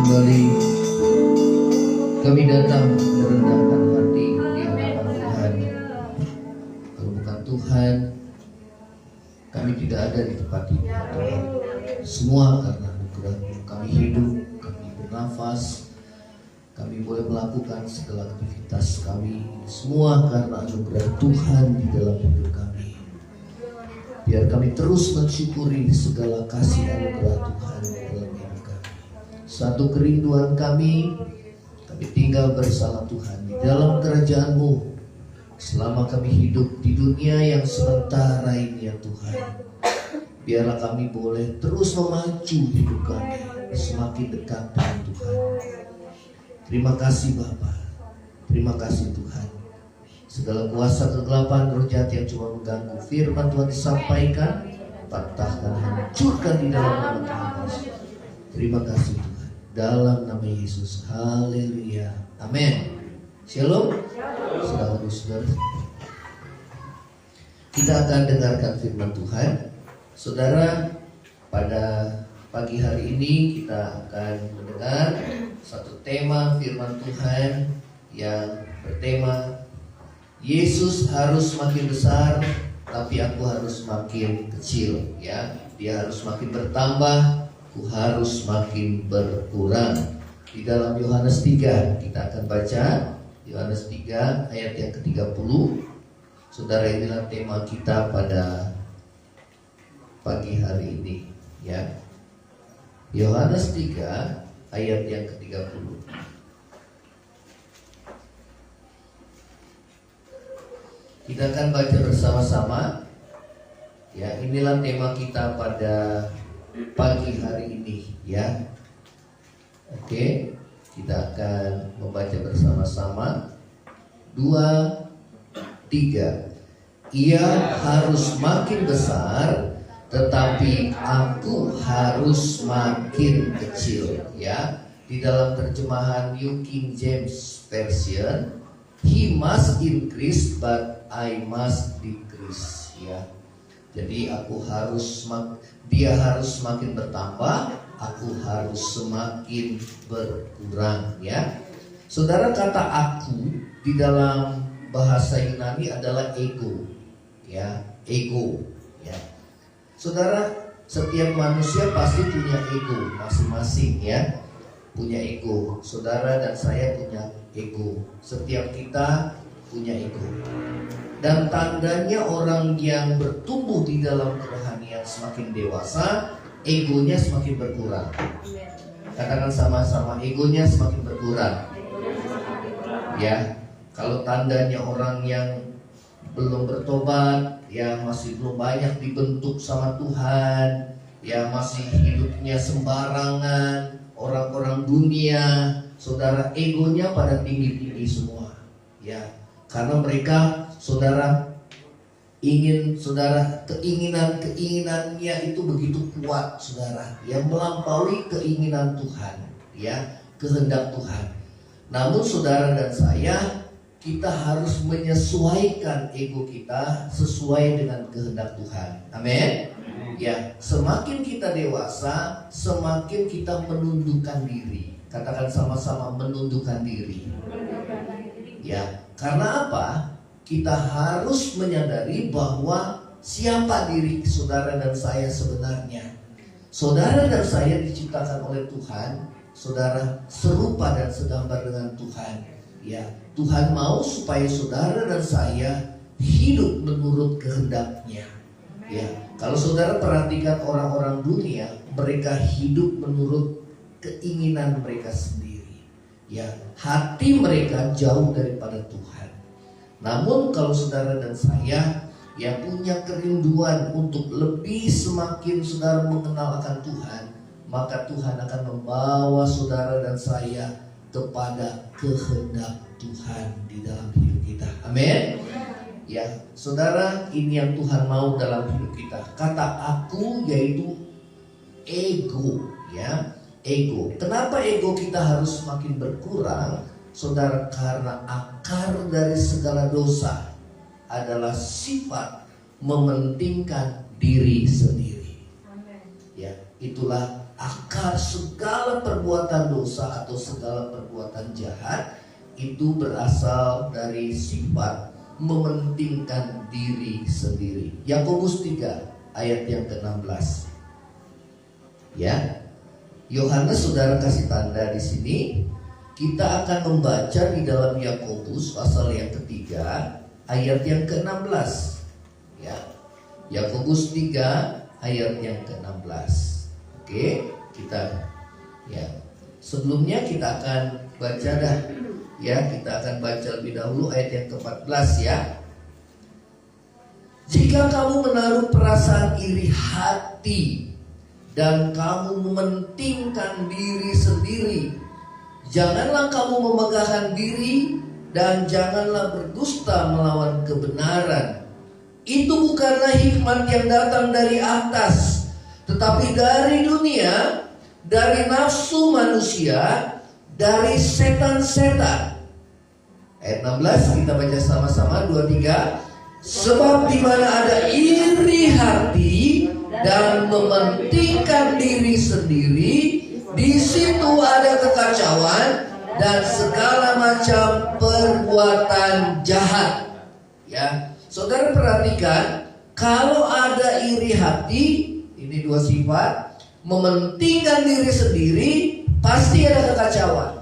Kembali kami datang merendahkan hati di hadapan Tuhan. Kalau bukan Tuhan, kami tidak ada di tempat ini, Tuhan. Semua karena anugerah kami hidup, kami bernafas, kami boleh melakukan segala aktivitas kami. Semua karena anugerah Tuhan di dalam hidup kami. Biar kami terus mensyukuri segala kasih anugerah Tuhan di dalam hidup kami. Satu kerinduan kami tinggal bersama Tuhan di dalam kerajaan-Mu selama kami hidup di dunia yang sementara ini, ya Tuhan. Biarlah kami boleh terus memacu hidup kami semakin dekat dengan Tuhan. Terima kasih Bapa, terima kasih Tuhan. Segala kuasa kegelapan, roh jahat yang cuma mengganggu firman Tuhan disampaikan, patahkan, hancurkan di dalam nama Tuhan Yesus. Terima kasih Tuhan, dalam nama Yesus. Haleluya, amin. Shalom. Saudara-saudara, kita akan dengarkan firman Tuhan. Saudara, pada pagi hari ini kita akan mendengar satu tema firman Tuhan yang bertema Yesus harus makin besar, tapi aku harus makin kecil. Ya, Dia harus makin bertambah, aku harus makin berkurang. Di dalam Yohanes 3 kita akan baca Yohanes 3 ayat yang ke-30. Saudara, inilah tema kita pada pagi hari ini, ya. Yohanes 3 ayat yang ke-30. Kita akan baca bersama-sama. Ya, inilah tema kita pada pagi hari ini, ya. Oke, kita akan membaca bersama-sama. 2, 3. Ia harus makin besar, tetapi aku harus makin kecil. Ya, di dalam terjemahan New King James Version, He must increase, but I must decrease. Ya, jadi dia harus semakin bertambah, aku harus semakin berkurang. Ya, saudara, kata aku di dalam bahasa Yunani adalah ego. Ya, ego. Ya, saudara, setiap manusia pasti punya ego masing-masing, ya. Punya ego. Saudara dan saya punya ego. Setiap kita punya ego. Dan tandanya orang yang bertumbuh di dalam kerohanian semakin dewasa, egonya semakin berkurang. Katakan sama-sama, egonya semakin berkurang. Ya, kalau tandanya orang yang belum bertobat, ya masih belum banyak dibentuk sama Tuhan, ya masih hidupnya sembarangan, orang-orang dunia, saudara, egonya pada tinggi-tinggi semua. Ya, karena mereka, saudara, keinginannya itu begitu kuat, saudara, yang melampaui keinginan Tuhan, ya, kehendak Tuhan. Namun saudara dan saya, kita harus menyesuaikan ego kita sesuai dengan kehendak Tuhan. Amin. Ya, semakin kita dewasa, semakin kita menundukkan diri. Katakan sama-sama, menundukkan diri. Ya, karena apa? Kita harus menyadari bahwa siapa diri saudara dan saya sebenarnya. Saudara dan saya diciptakan oleh Tuhan. Saudara serupa dan segambar dengan Tuhan. Ya, Tuhan mau supaya saudara dan saya hidup menurut kehendak-Nya. Ya, kalau saudara perhatikan orang-orang dunia, mereka hidup menurut keinginan mereka sendiri. Ya, hati mereka jauh daripada Tuhan. Namun kalau saudara dan saya yang punya kerinduan untuk lebih semakin saudara mengenal akan Tuhan, maka Tuhan akan membawa saudara dan saya kepada kehendak Tuhan di dalam hidup kita. Amin. Ya, saudara, ini yang Tuhan mau dalam hidup kita. Kata aku yaitu ego, ya, ego. Kenapa ego kita harus semakin berkurang? Saudara, karena akar dari segala dosa adalah sifat mementingkan diri sendiri. Ya, itulah akar segala perbuatan dosa atau segala perbuatan jahat itu berasal dari sifat mementingkan diri sendiri. Yakobus 3 ayat yang ke-16. Ya. Yohanes saudara kasih tanda di sini. Kita akan membaca di dalam Yakobus pasal yang ketiga ayat yang ke-16. Ya. Yakobus 3 ayat yang ke-16. Oke, kita ya. Sebelumnya kita akan baca dah. Ya, kita akan baca lebih dahulu ayat yang ke-14 ya. Jika kamu menaruh perasaan iri hati dan kamu mementingkan diri sendiri, janganlah kamu memegahkan diri dan janganlah berdusta melawan kebenaran. Itu bukanlah hikmat yang datang dari atas, tetapi dari dunia, dari nafsu manusia, dari setan-setan. Ayat 16 kita baca sama-sama 2, 3. Sebab di mana ada iri hati dan mementingkan diri sendiri, di situ ada kekacauan dan segala macam perbuatan jahat. Ya, saudara perhatikan, kalau ada iri hati, ini dua sifat, mementingkan diri sendiri, pasti ada kekacauan.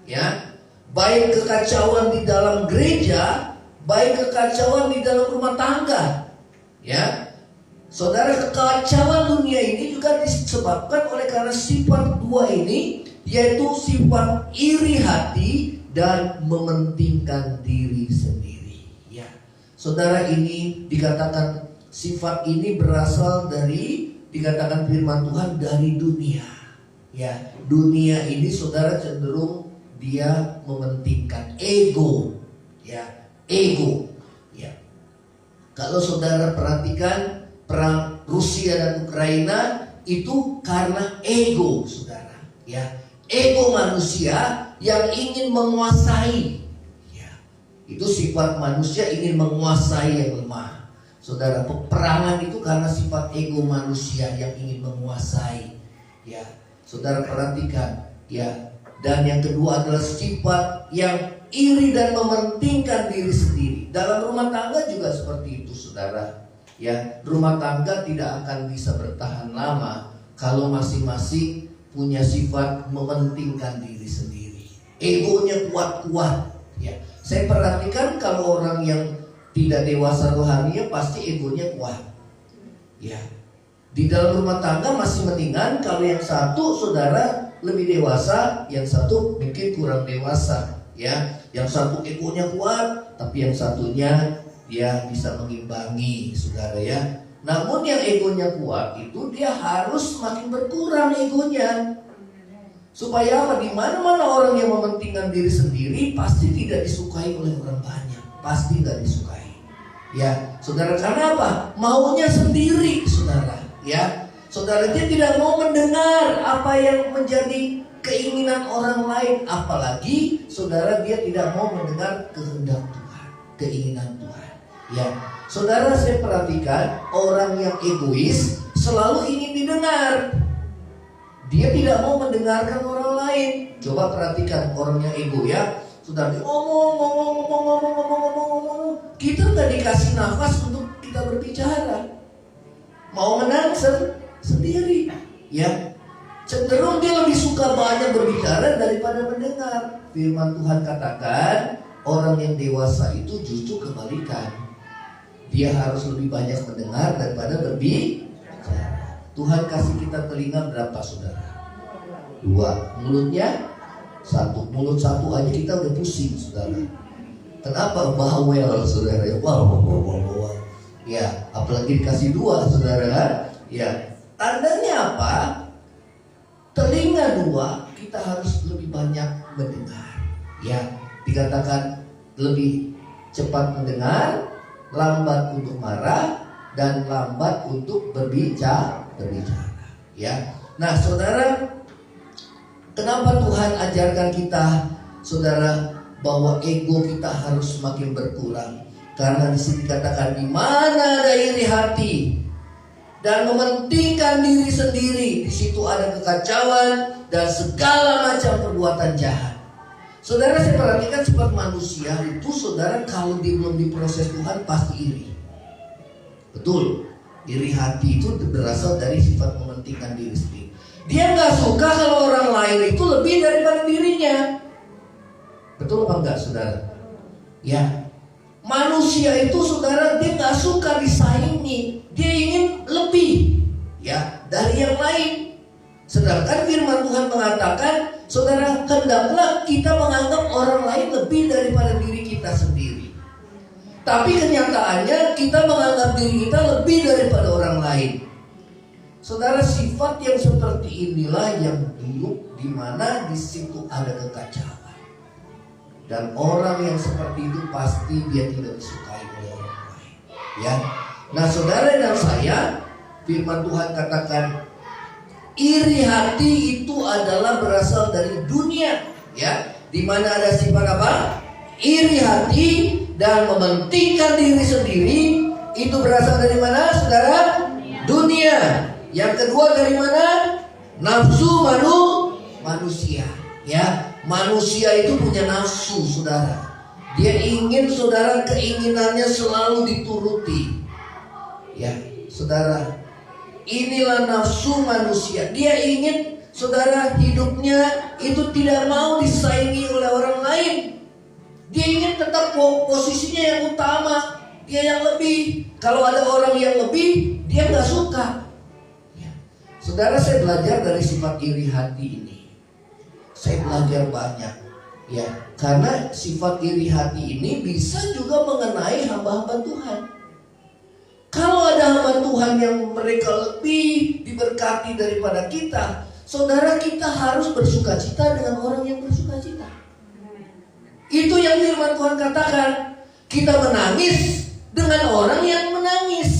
Ya, baik kekacauan di dalam gereja, baik kekacauan di dalam rumah tangga. Ya, saudara, kekacauan dunia ini juga disebabkan oleh karena sifat dua ini, yaitu sifat iri hati dan mementingkan diri sendiri. Ya, saudara, ini dikatakan sifat ini berasal dari, dikatakan firman Tuhan, dari dunia. Ya, dunia ini saudara cenderung dia mementingkan ego. Ya, ego. Ya. Kalau saudara perhatikan perang Rusia dan Ukraina itu karena ego, saudara. Ya, ego manusia yang ingin menguasai. Ya, itu sifat manusia ingin menguasai yang lemah. Saudara, peperangan itu karena sifat ego manusia yang ingin menguasai. Ya, saudara perhatikan. Ya, dan yang kedua adalah sifat yang iri dan mementingkan diri sendiri. Dalam rumah tangga juga seperti itu, saudara. Ya, rumah tangga tidak akan bisa bertahan lama kalau masing-masing punya sifat mementingkan diri sendiri. Egonya kuat-kuat. Ya, saya perhatikan kalau orang yang tidak dewasa rohaninya pasti egonya kuat. Ya, di dalam rumah tangga masih mendingan kalau yang satu saudara lebih dewasa, yang satu mungkin kurang dewasa. Ya, yang satu egonya kuat, tapi yang satunya dia bisa mengimbangi, saudara ya. Namun yang egonya kuat itu dia harus semakin berkurang egonya. Supaya apa? Di mana-mana orang yang mementingkan diri sendiri pasti tidak disukai oleh orang banyak, pasti nggak disukai. Ya, saudara, karena apa? Maunya sendiri, saudara. Ya, saudara, dia tidak mau mendengar apa yang menjadi keinginan orang lain, apalagi saudara dia tidak mau mendengar kehendak Tuhan, keinginan Tuhan. Ya, saudara, saya perhatikan orang yang egois selalu ingin didengar. Dia tidak mau mendengarkan orang lain. Coba perhatikan orang yang ego ya, saudara, ngomong. Kita nggak dikasih nafas untuk kita berbicara. Mau menang sendiri, ya. Cenderung dia lebih suka banyak berbicara daripada mendengar. Firman Tuhan katakan orang yang dewasa itu justru kebalikan. Dia harus lebih banyak mendengar daripada berbicara. Tuhan kasih kita telinga berapa, saudara? 2. Mulutnya 1. Mulut 1 aja kita udah pusing, saudara. Kenapa? Bawel, saudara. Wow. Ya, apalagi dikasih 2, saudara. Ya, tandanya apa? Telinga 2 kita harus lebih banyak mendengar. Ya, dikatakan lebih cepat mendengar, lambat untuk marah, dan lambat untuk berbicara. Ya, nah saudara, kenapa Tuhan ajarkan kita, saudara, bahwa ego kita harus semakin berkurang? Karena di sini dikatakan di mana ada iri hati dan mementingkan diri sendiri. Di situ ada kekacauan dan segala macam perbuatan jahat. Saudara, saya perhatikan sifat manusia itu, saudara, kalau belum diproses Tuhan pasti iri. Betul, iri hati itu berasal dari sifat mementingkan diri sendiri. Dia nggak suka kalau orang lain itu lebih daripada dirinya. Betul apa enggak, saudara? Ya, manusia itu, saudara, dia nggak suka disaingi. Dia ingin lebih, ya, dari yang lain. Sedangkan firman Tuhan mengatakan, saudara, hendaklah kita menganggap orang lain lebih daripada diri kita sendiri. Tapi kenyataannya kita menganggap diri kita lebih daripada orang lain. Saudara, sifat yang seperti inilah yang buruk, di mana di situ ada kekacauan. Dan orang yang seperti itu pasti dia tidak disukai oleh orang lain. Ya. Nah, saudara dan saya, firman Tuhan katakan iri hati itu adalah berasal dari dunia, ya. Di mana ada sifat apa? Iri hati dan mementingkan diri sendiri, itu berasal dari mana, saudara? Dunia. Yang kedua dari mana? Nafsu manusia, ya. Manusia itu punya nafsu, saudara. Dia ingin, saudara, keinginannya selalu dituruti. Ya, saudara, inilah nafsu manusia. Dia ingin, saudara, hidupnya itu tidak mau disaingi oleh orang lain. Dia ingin tetap posisinya yang utama, dia yang lebih. Kalau ada orang yang lebih, dia nggak suka. Saudara, saya belajar dari sifat iri hati ini. Saya belajar banyak, ya, karena sifat iri hati ini bisa juga mengenai hamba-hamba Tuhan. Kalau ada hamba Tuhan yang mereka lebih diberkati daripada kita, saudara, kita harus bersukacita dengan orang yang bersukacita. Itu yang firman Tuhan katakan. Kita menangis dengan orang yang menangis.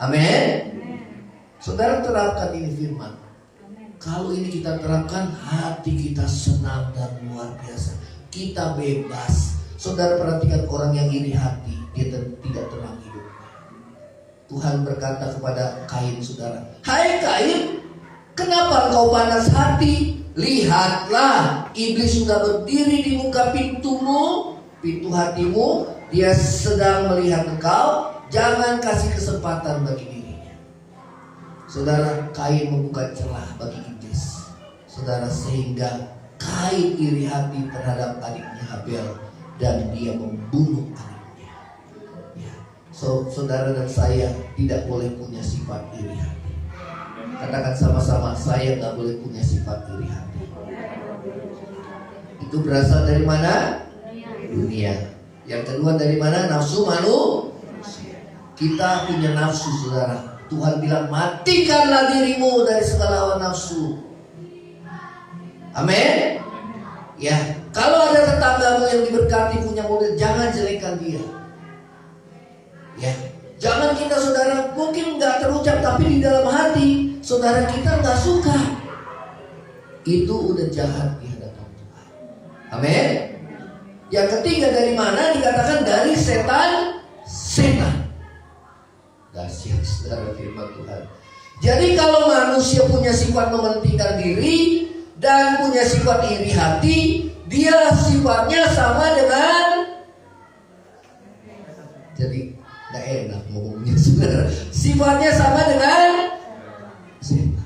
Amin. Saudara, terapkan ini firman. Kalau ini kita terapkan, hati kita senang dan luar biasa. Kita bebas. Saudara, perhatikan orang yang iri hati, dia tidak tenang hidupnya. Tuhan berkata kepada Kain, saudara, "Hai Kain, kenapa engkau panas hati? Lihatlah, iblis sudah berdiri di muka pintumu, pintu hatimu. Dia sedang melihat engkau. Jangan kasih kesempatan bagi dirinya." Saudara, Kain membuka celah bagi iblis. Saudara, sehingga Kain iri hati terhadap adiknya Habel dan dia membunuh adiknya. Ya. Saudara dan saya tidak boleh punya sifat iri hati. Katakan sama-sama, saya nggak boleh punya sifat iri hati. Itu berasal dari mana? Dunia. Yang kedua dari mana? Nafsu manusia. Kita punya nafsu, saudara. Tuhan bilang, matikanlah dirimu dari segala hawa nafsu. Amin. Ya, kalau ada tetanggamu yang diberkati punya mobil, jangan jelekkan dia. Ya, jangan kita, saudara, mungkin nggak terucap tapi di dalam hati, saudara, kita nggak suka. Itu udah jahat di hadapan Tuhan. Amin. Yang ketiga dari mana? Dikatakan dari setan. Dahsyat, saudara, firman Tuhan. Jadi kalau manusia punya sifat mementingkan diri dan punya sifat iri hati, dia sifatnya sama dengan, jadi gak enak ngomongnya, saudara. Sifatnya sama dengan setan.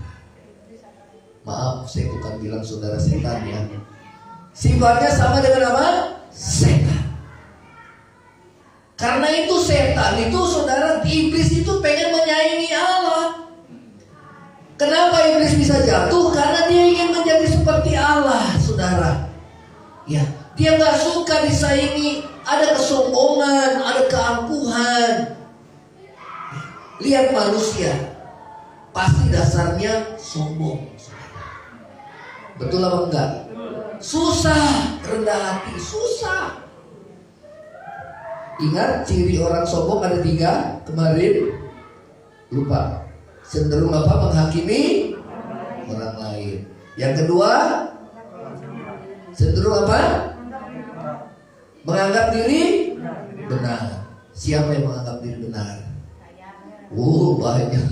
Maaf, saya bukan bilang saudara setan, ya. Sifatnya sama dengan apa? Setan. Karena itu setan itu, saudara, iblis itu pengen menyaingi Allah. Kenapa iblis bisa jatuh? Karena dia ingin menjadi seperti Allah, saudara. Ya, dia nggak suka disaingi. Ada kesombongan, ada keangkuhan. Lihat manusia, pasti dasarnya sombong. Betul apa enggak? Susah, rendah hati, susah. Ingat ciri orang sombong ada 3 kemarin, lupa. Cenderung apa? Menghakimi orang lain. Yang kedua, cenderung apa? Menganggap diri benar. Siapa yang menganggap diri benar? Banyak.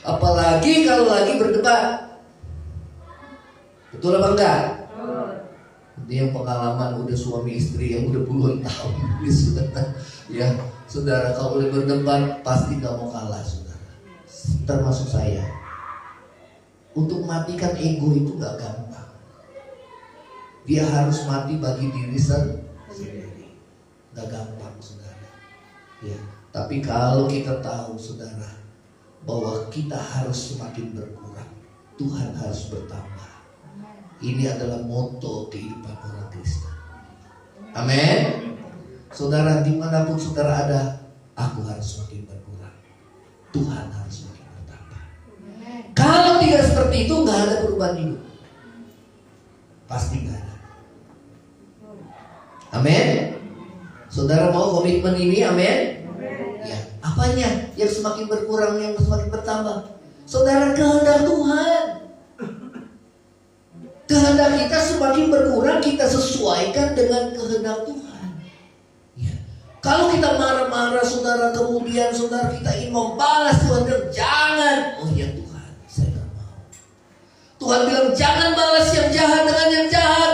Apalagi kalau lagi berdebat. Betul apa enggak? Ini yang pengalaman udah suami istri yang udah puluhan tahun. Ya, saudara, kalau udah berdebat pasti gak mau kalah, saudara. Termasuk saya. Untuk matikan ego itu gak gampang. Dia harus mati bagi diri sendiri. Gak gampang, saudara. Ya, tapi kalau kita tahu, saudara, bahwa kita harus semakin berkurang, Tuhan harus bertambah. Ini adalah moto kehidupan orang Kristen. Amin. Saudara, dimanapun saudara ada, aku harus semakin berkurang, Tuhan harus semakin bertambah. Kalau tidak seperti itu, gak ada perubahan hidup. Pasti gak ada. Amin. Saudara mau komitmen ini? Amin. Ya, apanya yang semakin berkurang, yang semakin bertambah? Saudara, kehendak Tuhan. Kehendak kita semakin berkurang, kita sesuaikan dengan kehendak Tuhan. Ya. Kalau kita marah-marah, saudara, kemudian saudara kita ingin membalas, Tuhan bilang jangan. Oh ya Tuhan, saya gak mau. Tuhan bilang jangan balas yang jahat dengan yang jahat.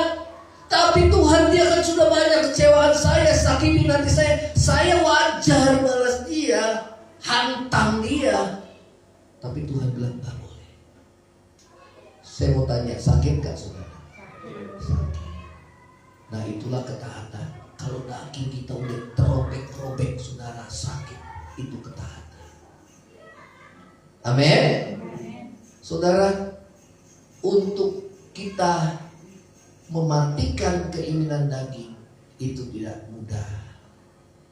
Tapi Tuhan, dia kan sudah banyak kecewaan saya, sakiti nanti saya wajar balas dia, hantam dia. Tapi Tuhan bilang gak boleh. Saya mau tanya, sakit gak saudara? Sakit. Nah itulah ketaatan. Kalau daging kita udah terobek-robek, saudara, sakit. Itu ketaatan. Amin. Saudara, untuk kita mematikan keinginan daging itu tidak mudah.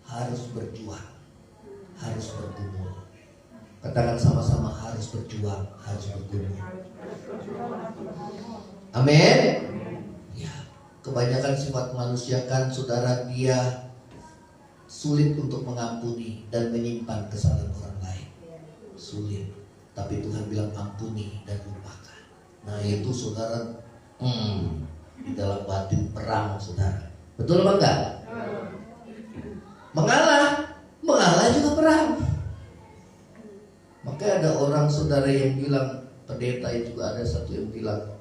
Harus berjuang, harus bergumul. Katakan sama-sama, harus berjuang, harus bergumul. Amin. Ya, kebanyakan sifat manusia kan, saudara, dia sulit untuk mengampuni dan menyimpan kesalahan orang lain. Sulit. Tapi Tuhan bilang ampuni dan lupakan. Nah itu saudara, di dalam batin perang, saudara. Betul apa enggak? Mengalah juga perang. Makanya ada orang, saudara, yang bilang, pendeta itu juga ada satu yang bilang,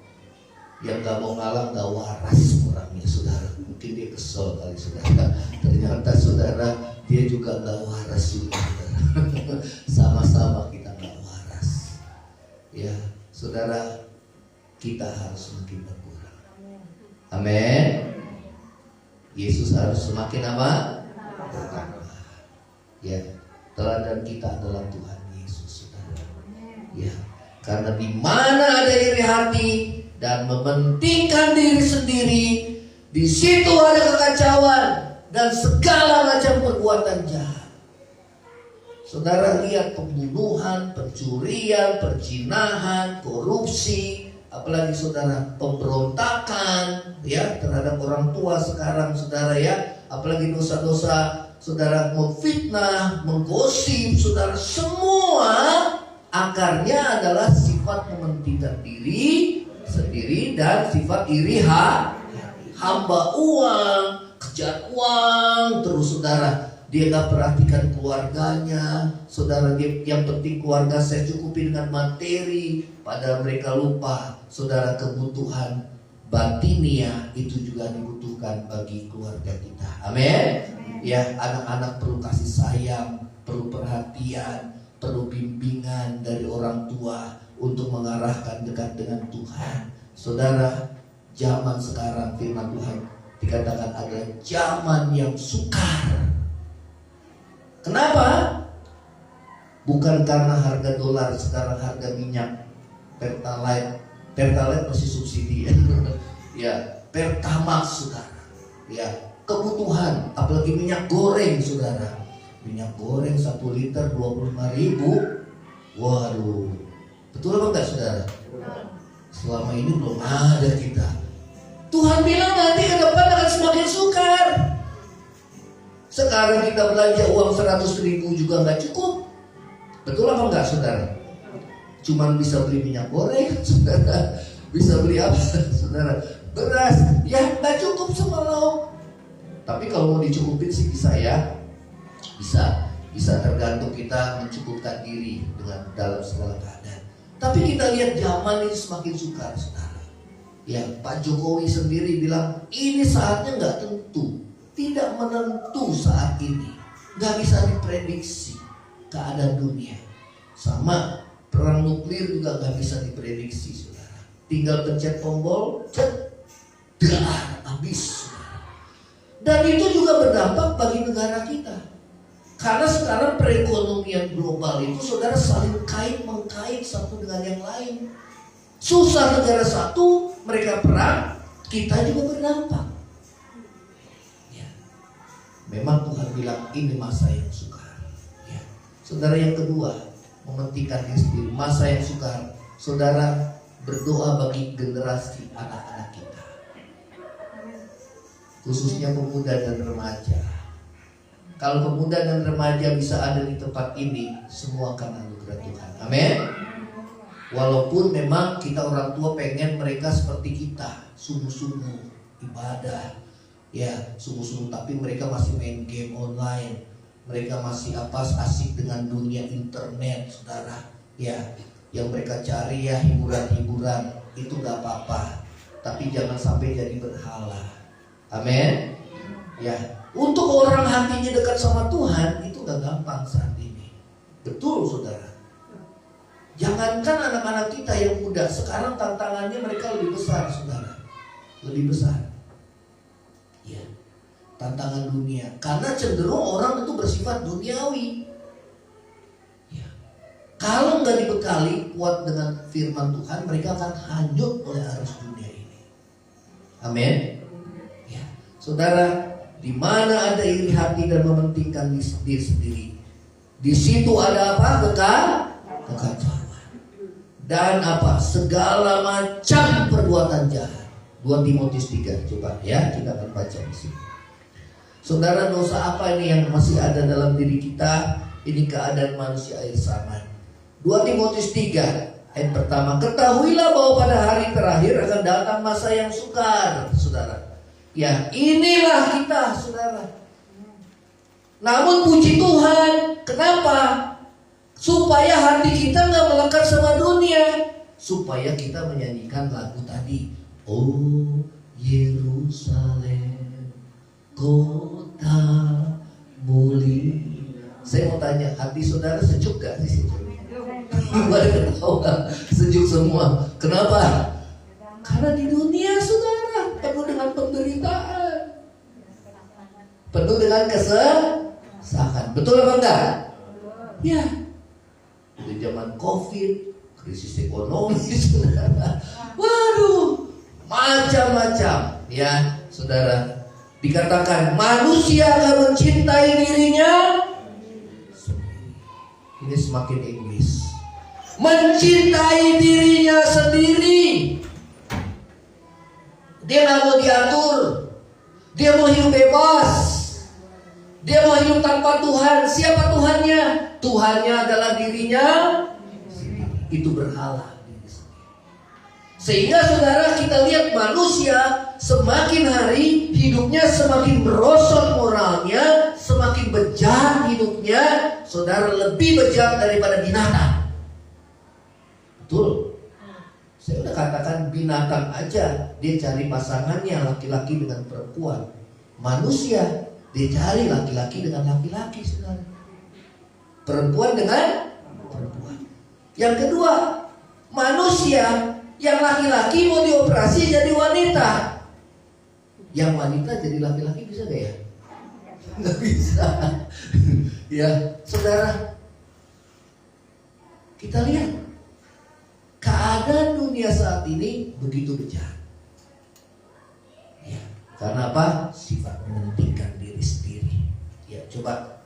yang gak mau ngalah gak waras orangnya, saudara. Mungkin dia kesel kali, saudara. Ternyata, saudara, dia juga gak waras juga, saudara. Sama-sama kita gak waras. Ya, saudara, kita harus semakin berkurang. Amin. Yesus harus semakin apa? Bertambah. Ya, teladan kita adalah Tuhan Yesus, saudara. Ya, karena di mana ada iri hati dan mementingkan diri sendiri, di situ ada kekacauan dan segala macam perbuatan jahat. Saudara lihat pembunuhan, pencurian, perzinahan, korupsi, apalagi saudara pemberontakan ya terhadap orang tua sekarang, saudara ya, apalagi dosa-dosa saudara memfitnah, menggosip, saudara, semua akarnya adalah sifat mementingkan diri sendiri dan sifat iri hamba uang, kejar uang terus, saudara. Dia gak perhatikan keluarganya, saudara. Dia yang penting keluarga saya cukupi dengan materi, padahal mereka lupa, saudara, kebutuhan batinia itu juga dibutuhkan bagi keluarga kita. Amin. Ya, anak-anak perlu kasih sayang, perlu perhatian, perlu bimbingan dari orang tua untuk mengarahkan dekat dengan Tuhan. Saudara, zaman sekarang firman Tuhan dikatakan adalah zaman yang sukar. Kenapa? Bukan karena harga dolar sekarang, harga minyak Pertalite masih subsidi ya. Ya, Pertamax, saudara. Ya, kebutuhan, apalagi minyak goreng, saudara. Minyak goreng 1 liter 25.000. Waduh, betul apa enggak, saudara? Selama ini belum ada kita. Tuhan bilang nanti ke depan akan semakin sukar. Sekarang kita belanja uang 100.000 juga nggak cukup. Betul apa enggak, saudara? Cuman bisa beli minyak goreng, saudara. Bisa beli apa, saudara? Beras, ya nggak cukup sama lauk. Tapi kalau mau dicukupin sih bisa ya. Bisa. Bisa tergantung kita mencukupkan diri dengan dalam segala keadaan. Tapi kita lihat zaman ini semakin sukar, saudara. Ya, Pak Jokowi sendiri bilang ini saatnya nggak tentu, tidak menentu saat ini, nggak bisa diprediksi keadaan dunia. Sama perang nuklir juga nggak bisa diprediksi, saudara. Tinggal pencet tombol, habis. Dan itu juga berdampak bagi negara kita. Karena sekarang perekonomian global itu, saudara, saling kait-mengkait satu dengan yang lain. Susah negara satu, mereka perang, kita juga berdampak. Ya. Memang Tuhan bilang ini masa yang sukar. Ya. Saudara, yang kedua, mementingkan diri sendiri. Masa yang sukar. Saudara, berdoa bagi generasi anak-anak kita, khususnya pemuda dan remaja. Kalau pemuda dan remaja bisa ada di tempat ini, semua karena anugerah Tuhan. Amin. Walaupun memang kita orang tua pengen mereka seperti kita, sungguh-sungguh ibadah, ya sungguh-sungguh, tapi mereka masih main game online, mereka masih asik dengan dunia internet, saudara. Ya, yang mereka cari ya hiburan-hiburan, itu gak apa-apa, tapi jangan sampai jadi berhala. Amin. Ya, untuk orang hatinya dekat sama Tuhan itu gak gampang saat ini. Betul, saudara. Jangankan anak-anak kita yang muda, sekarang tantangannya mereka lebih besar, saudara. Lebih besar. Ya, tantangan dunia. Karena cenderung orang itu bersifat duniawi. Ya. Kalau nggak dibekali kuat dengan firman Tuhan, mereka akan hanyut oleh arus dunia ini. Amin. Ya, saudara. Di mana ada iri hati dan mementingkan diri sendiri, di situ ada apa? Kekacauan. Dan apa? Segala macam perbuatan jahat. 2 Timotius 3, coba ya kita akan baca di sini. Saudara, dosa apa ini yang masih ada dalam diri kita? Ini keadaan manusia akhir zaman. 2 Timotius 3 ayat pertama. Ketahuilah bahwa pada hari terakhir akan datang masa yang sukar, saudara. Ya, inilah kita, saudara. Namun puji Tuhan, kenapa? Supaya hati kita gak melekat sama dunia, supaya kita menyanyikan lagu tadi. Oh Yerusalem, kota mulia. Saya mau tanya, hati saudara sejuk gak di situ? Sejuk semua. Kenapa? Karena di dunia, saudara, penuh dengan penderitaan, penuh dengan kesesakan. Betul apa enggak? Ya. Di zaman COVID, krisis ekonomi, saudara. Waduh, macam-macam. Ya, saudara. Dikatakan manusia akan mencintai dirinya sendiri. Ini semakin Inggris. Mencintai dirinya sendiri. Dia gak mau diatur. Dia mau hidup bebas. Dia mau hidup tanpa Tuhan. Siapa Tuhannya? Tuhannya adalah dirinya sendiri. Itu berhala. Sehingga saudara, kita lihat manusia semakin hari hidupnya semakin merosot moralnya, semakin bejat hidupnya. Saudara, lebih bejat daripada binatang. Betul. Saya udah katakan binatang aja dia cari pasangannya laki-laki dengan perempuan. Manusia dia cari laki-laki dengan laki-laki, saudara. Perempuan dengan perempuan. Yang kedua, manusia yang laki-laki mau dioperasi jadi wanita. Yang wanita jadi laki-laki bisa gak ya? Nggak bisa. Ya, saudara. Kita lihat keadaan dunia saat ini begitu bejat. Ya, karena apa? Sifat mementingkan diri sendiri. Ya, coba.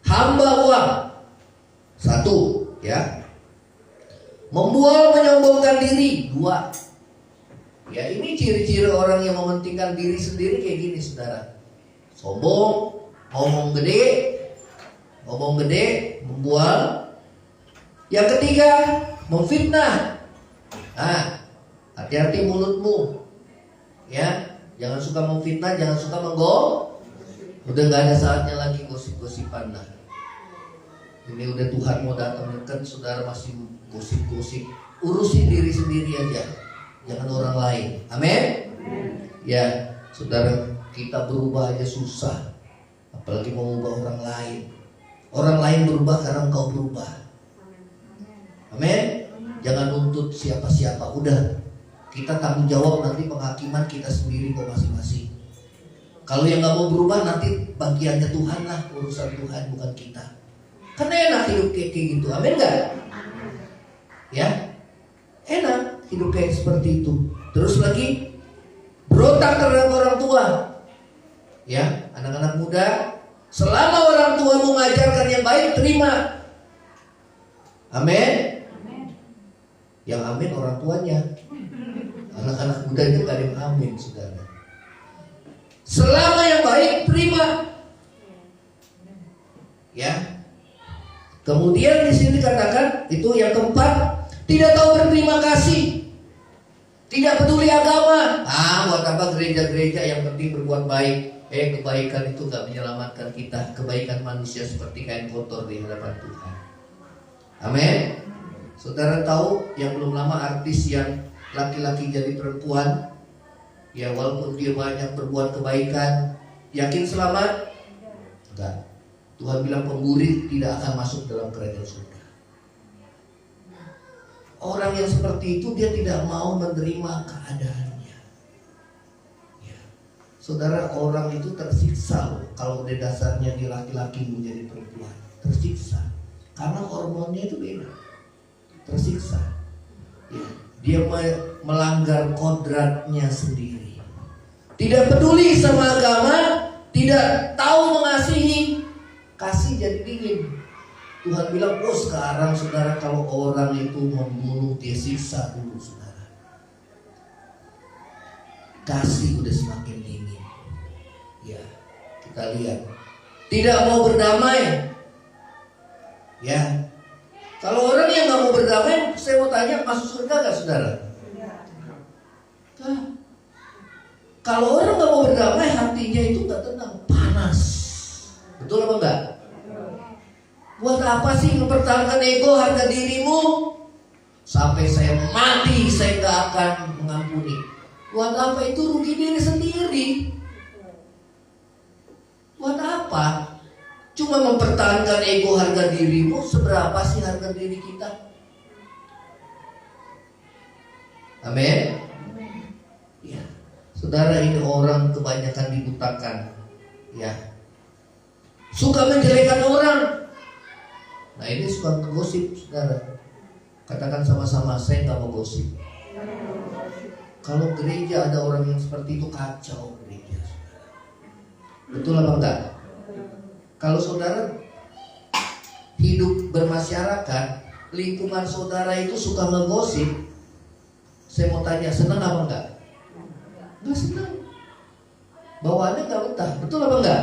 Hamba uang. 1, ya. Membual, menyombongkan diri. 2. Ya, ini ciri-ciri orang yang mementingkan diri sendiri kayak gini, saudara. Sombong, ngomong gede, membual. Yang ketiga, memfitnah. Nah, hati-hati mulutmu. Ya, jangan suka memfitnah, jangan suka menggosip. Udah gak ada saatnya lagi gosip-gosipan lah. Ini udah Tuhan mau datang dekat, saudara masih gosip-gosip. Urusin diri sendiri aja, jangan orang lain. Amin. Ya, saudara, kita berubah aja susah, apalagi mau ubah orang lain. Orang lain berubah karena engkau berubah. Amin. Jangan nuntut siapa-siapa. Udah, kita tanggung jawab nanti penghakiman kita sendiri kok masing-masing. Kalau yang gak mau berubah nanti bagiannya Tuhan lah, urusan Tuhan bukan kita. Karena enak hidup kayak gitu. Amin gak? Ya, enak hidup kayak seperti itu. Terus lagi berontak terhadap orang tua. Ya, anak-anak muda, selama orang tua mengajarkan yang baik, terima. Amin. Yang amin orang tuanya. Anak-anak muda itu gak ada yang amin, saudara. Selama yang baik, terima. Ya. Kemudian di sini dikatakan itu yang keempat, tidak tahu berterima kasih, tidak peduli agama. Buat apa gereja-gereja, yang penting berbuat baik. Kebaikan itu gak menyelamatkan kita. Kebaikan manusia seperti kain kotor di hadapan Tuhan. Amin. Saudara tahu yang belum lama artis yang laki-laki jadi perempuan, ya walaupun dia banyak berbuat kebaikan, yakin selamat? Enggak. Tuhan bilang pemburi tidak akan masuk dalam kerajaan surga. Orang yang seperti itu dia tidak mau menerima keadaannya. Ya. Saudara, orang itu tersiksa loh, kalau di dasarnya dia laki-laki menjadi perempuan. Tersiksa karena hormonnya itu beda. Tersiksa. Ya. Dia melanggar kodratnya sendiri. Tidak peduli sama agama, tidak tahu mengasihi, kasih jadi dingin. Tuhan bilang, sekarang saudara kalau orang itu membunuh, dia siksa dulu saudara. Kasih udah semakin dingin. Ya, kita lihat. Tidak mau berdamai. Ya. Kalau orang yang gak mau berdamai, saya mau tanya, masuk surga gak saudara? Nah, kalau orang gak mau berdamai, hatinya itu gak tenang, panas. Betul apa enggak? Buat apa sih mempertahankan ego, harga dirimu? Sampai saya mati, saya gak akan mengampuni. Buat apa? Itu rugi diri sendiri. Buat apa? Cuma mempertahankan ego, harga dirimu. Seberapa sih harga diri kita? Amin. Ya, saudara, ini orang kebanyakan dibutakan. Ya, suka menjelekan orang. Nah ini suka ngegosip, saudara. Katakan sama-sama, saya nggak mau gosip. Kalau gereja ada orang yang seperti itu, kacau gereja, saudara. Betul apa enggak? Kalau saudara hidup bermasyarakat, lingkungan saudara itu suka ngegosip, saya mau tanya, senang apa enggak? Enggak senang. Bawaannya enggak betah. Betul apa enggak?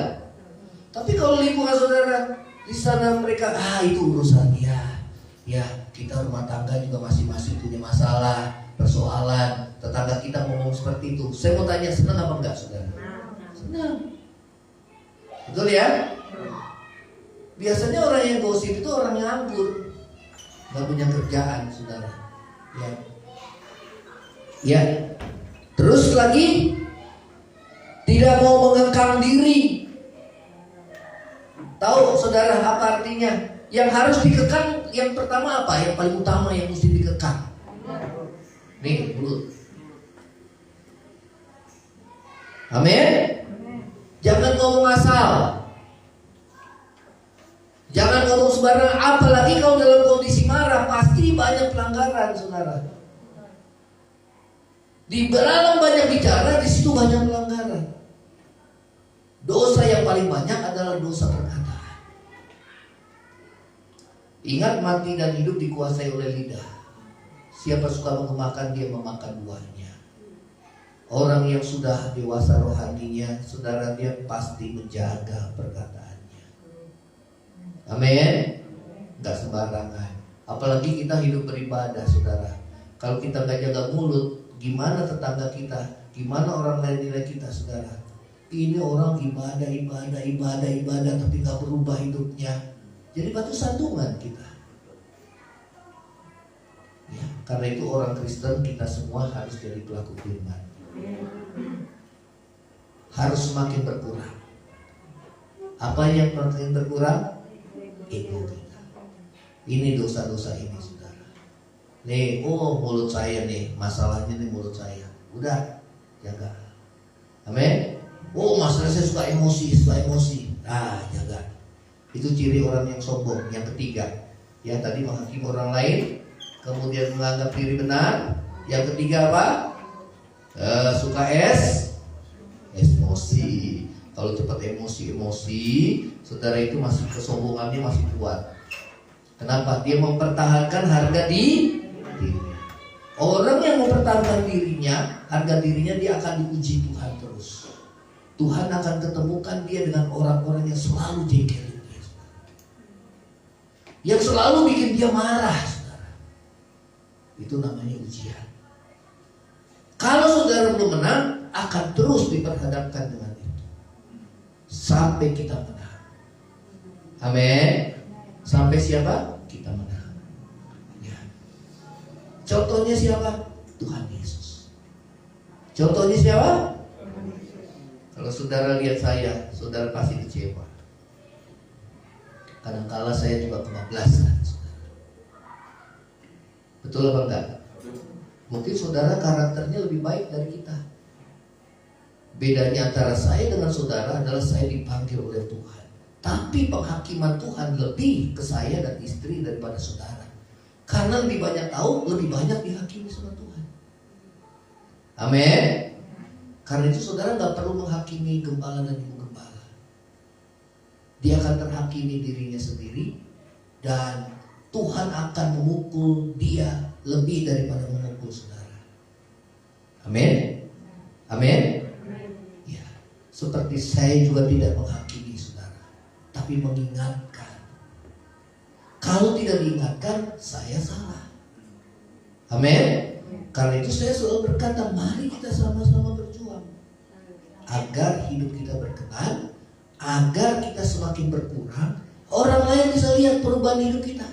Tapi kalau lingkungan saudara di sana mereka, itu urusan ya kita rumah tangga juga masing-masing punya masalah, persoalan, tetangga kita ngomong seperti itu. Saya mau tanya, senang apa enggak saudara? Senang. Betul ya? Biasanya orang yang gosip itu orang yang nganggur, nggak punya kerjaan, saudara. Ya. Terus lagi, tidak mau mengekang diri. Tahu saudara apa artinya? Yang harus dikekang, yang pertama apa? Yang paling utama yang mesti dikekang. Nih, mulut. Amin. Jangan ngomong asal. Jangan ngomong sembarangan, apalagi kalau dalam kondisi marah, pasti banyak pelanggaran, saudara. Di dalam banyak bicara, di situ banyak pelanggaran. Dosa yang paling banyak adalah dosa perkataan. Ingat, mati dan hidup dikuasai oleh lidah. Siapa suka memakan, dia memakan buahnya. Orang yang sudah dewasa rohaninya, saudara, dia pasti menjaga perkataan. Amin. Gak sembarangan. Apalagi kita hidup beribadah, saudara. Kalau kita gak jaga mulut, gimana tetangga kita? Gimana orang lain nilai kita, saudara? Ini orang ibadah, tapi gak berubah hidupnya. jadi batu sandungan kita. Ya, karena itu orang Kristen kita semua harus jadi pelaku firman. Harus semakin berkurang. Apa yang semakin berkurang? Ego kita. Ini dosa-dosa ini, saudara. Nih, mulut saya nih, masalahnya nih mulut saya. Udah, jaga. Amin. Masalah saya suka emosi. Jaga. Itu ciri orang yang sombong. Yang ketiga, ya tadi menghakimi orang lain, kemudian menganggap diri benar. Yang ketiga apa? Suka emosi. Kalau cepat emosi, saudara itu masih kesombongannya masih kuat. Kenapa? Dia mempertahankan harga dirinya. Orang yang mempertahankan dirinya, harga dirinya, dia akan diuji Tuhan terus. Tuhan akan ketemukan dia dengan orang-orang yang selalu jengkelin dia, yang selalu bikin dia marah, saudara. Itu namanya ujian. Kalau saudara belum menang, akan terus diperhadapkan dengan itu sampai kita menang. Amin. Sampai siapa? Kita menang. Ya. Contohnya siapa? Tuhan Yesus. Contohnya siapa? Kalau saudara lihat saya, saudara pasti kecewa. Kadang-kala saya juga kebablasan, saudara. Betul apa enggak? Mungkin saudara karakternya lebih baik dari kita. Bedanya antara saya dengan saudara adalah saya dipanggil oleh Tuhan. Tapi penghakiman Tuhan lebih ke saya dan istri daripada saudara. Karena lebih banyak tahu, lebih banyak dihakimi sama Tuhan. Amin. Karena itu saudara gak perlu menghakimi gembala dan ibu gembala. Dia akan terhakimi dirinya sendiri. Dan Tuhan akan memukul dia lebih daripada memukul saudara. Amin. Amin. Ya, seperti saya juga tidak menghakimi saudara, tapi mengingatkan. Kalau tidak diingatkan, saya salah. Amin. Karena itu saya selalu berkata, mari kita sama-sama berjuang agar hidup kita berkenan, agar kita semakin berkurang, orang lain bisa lihat perubahan hidup kita.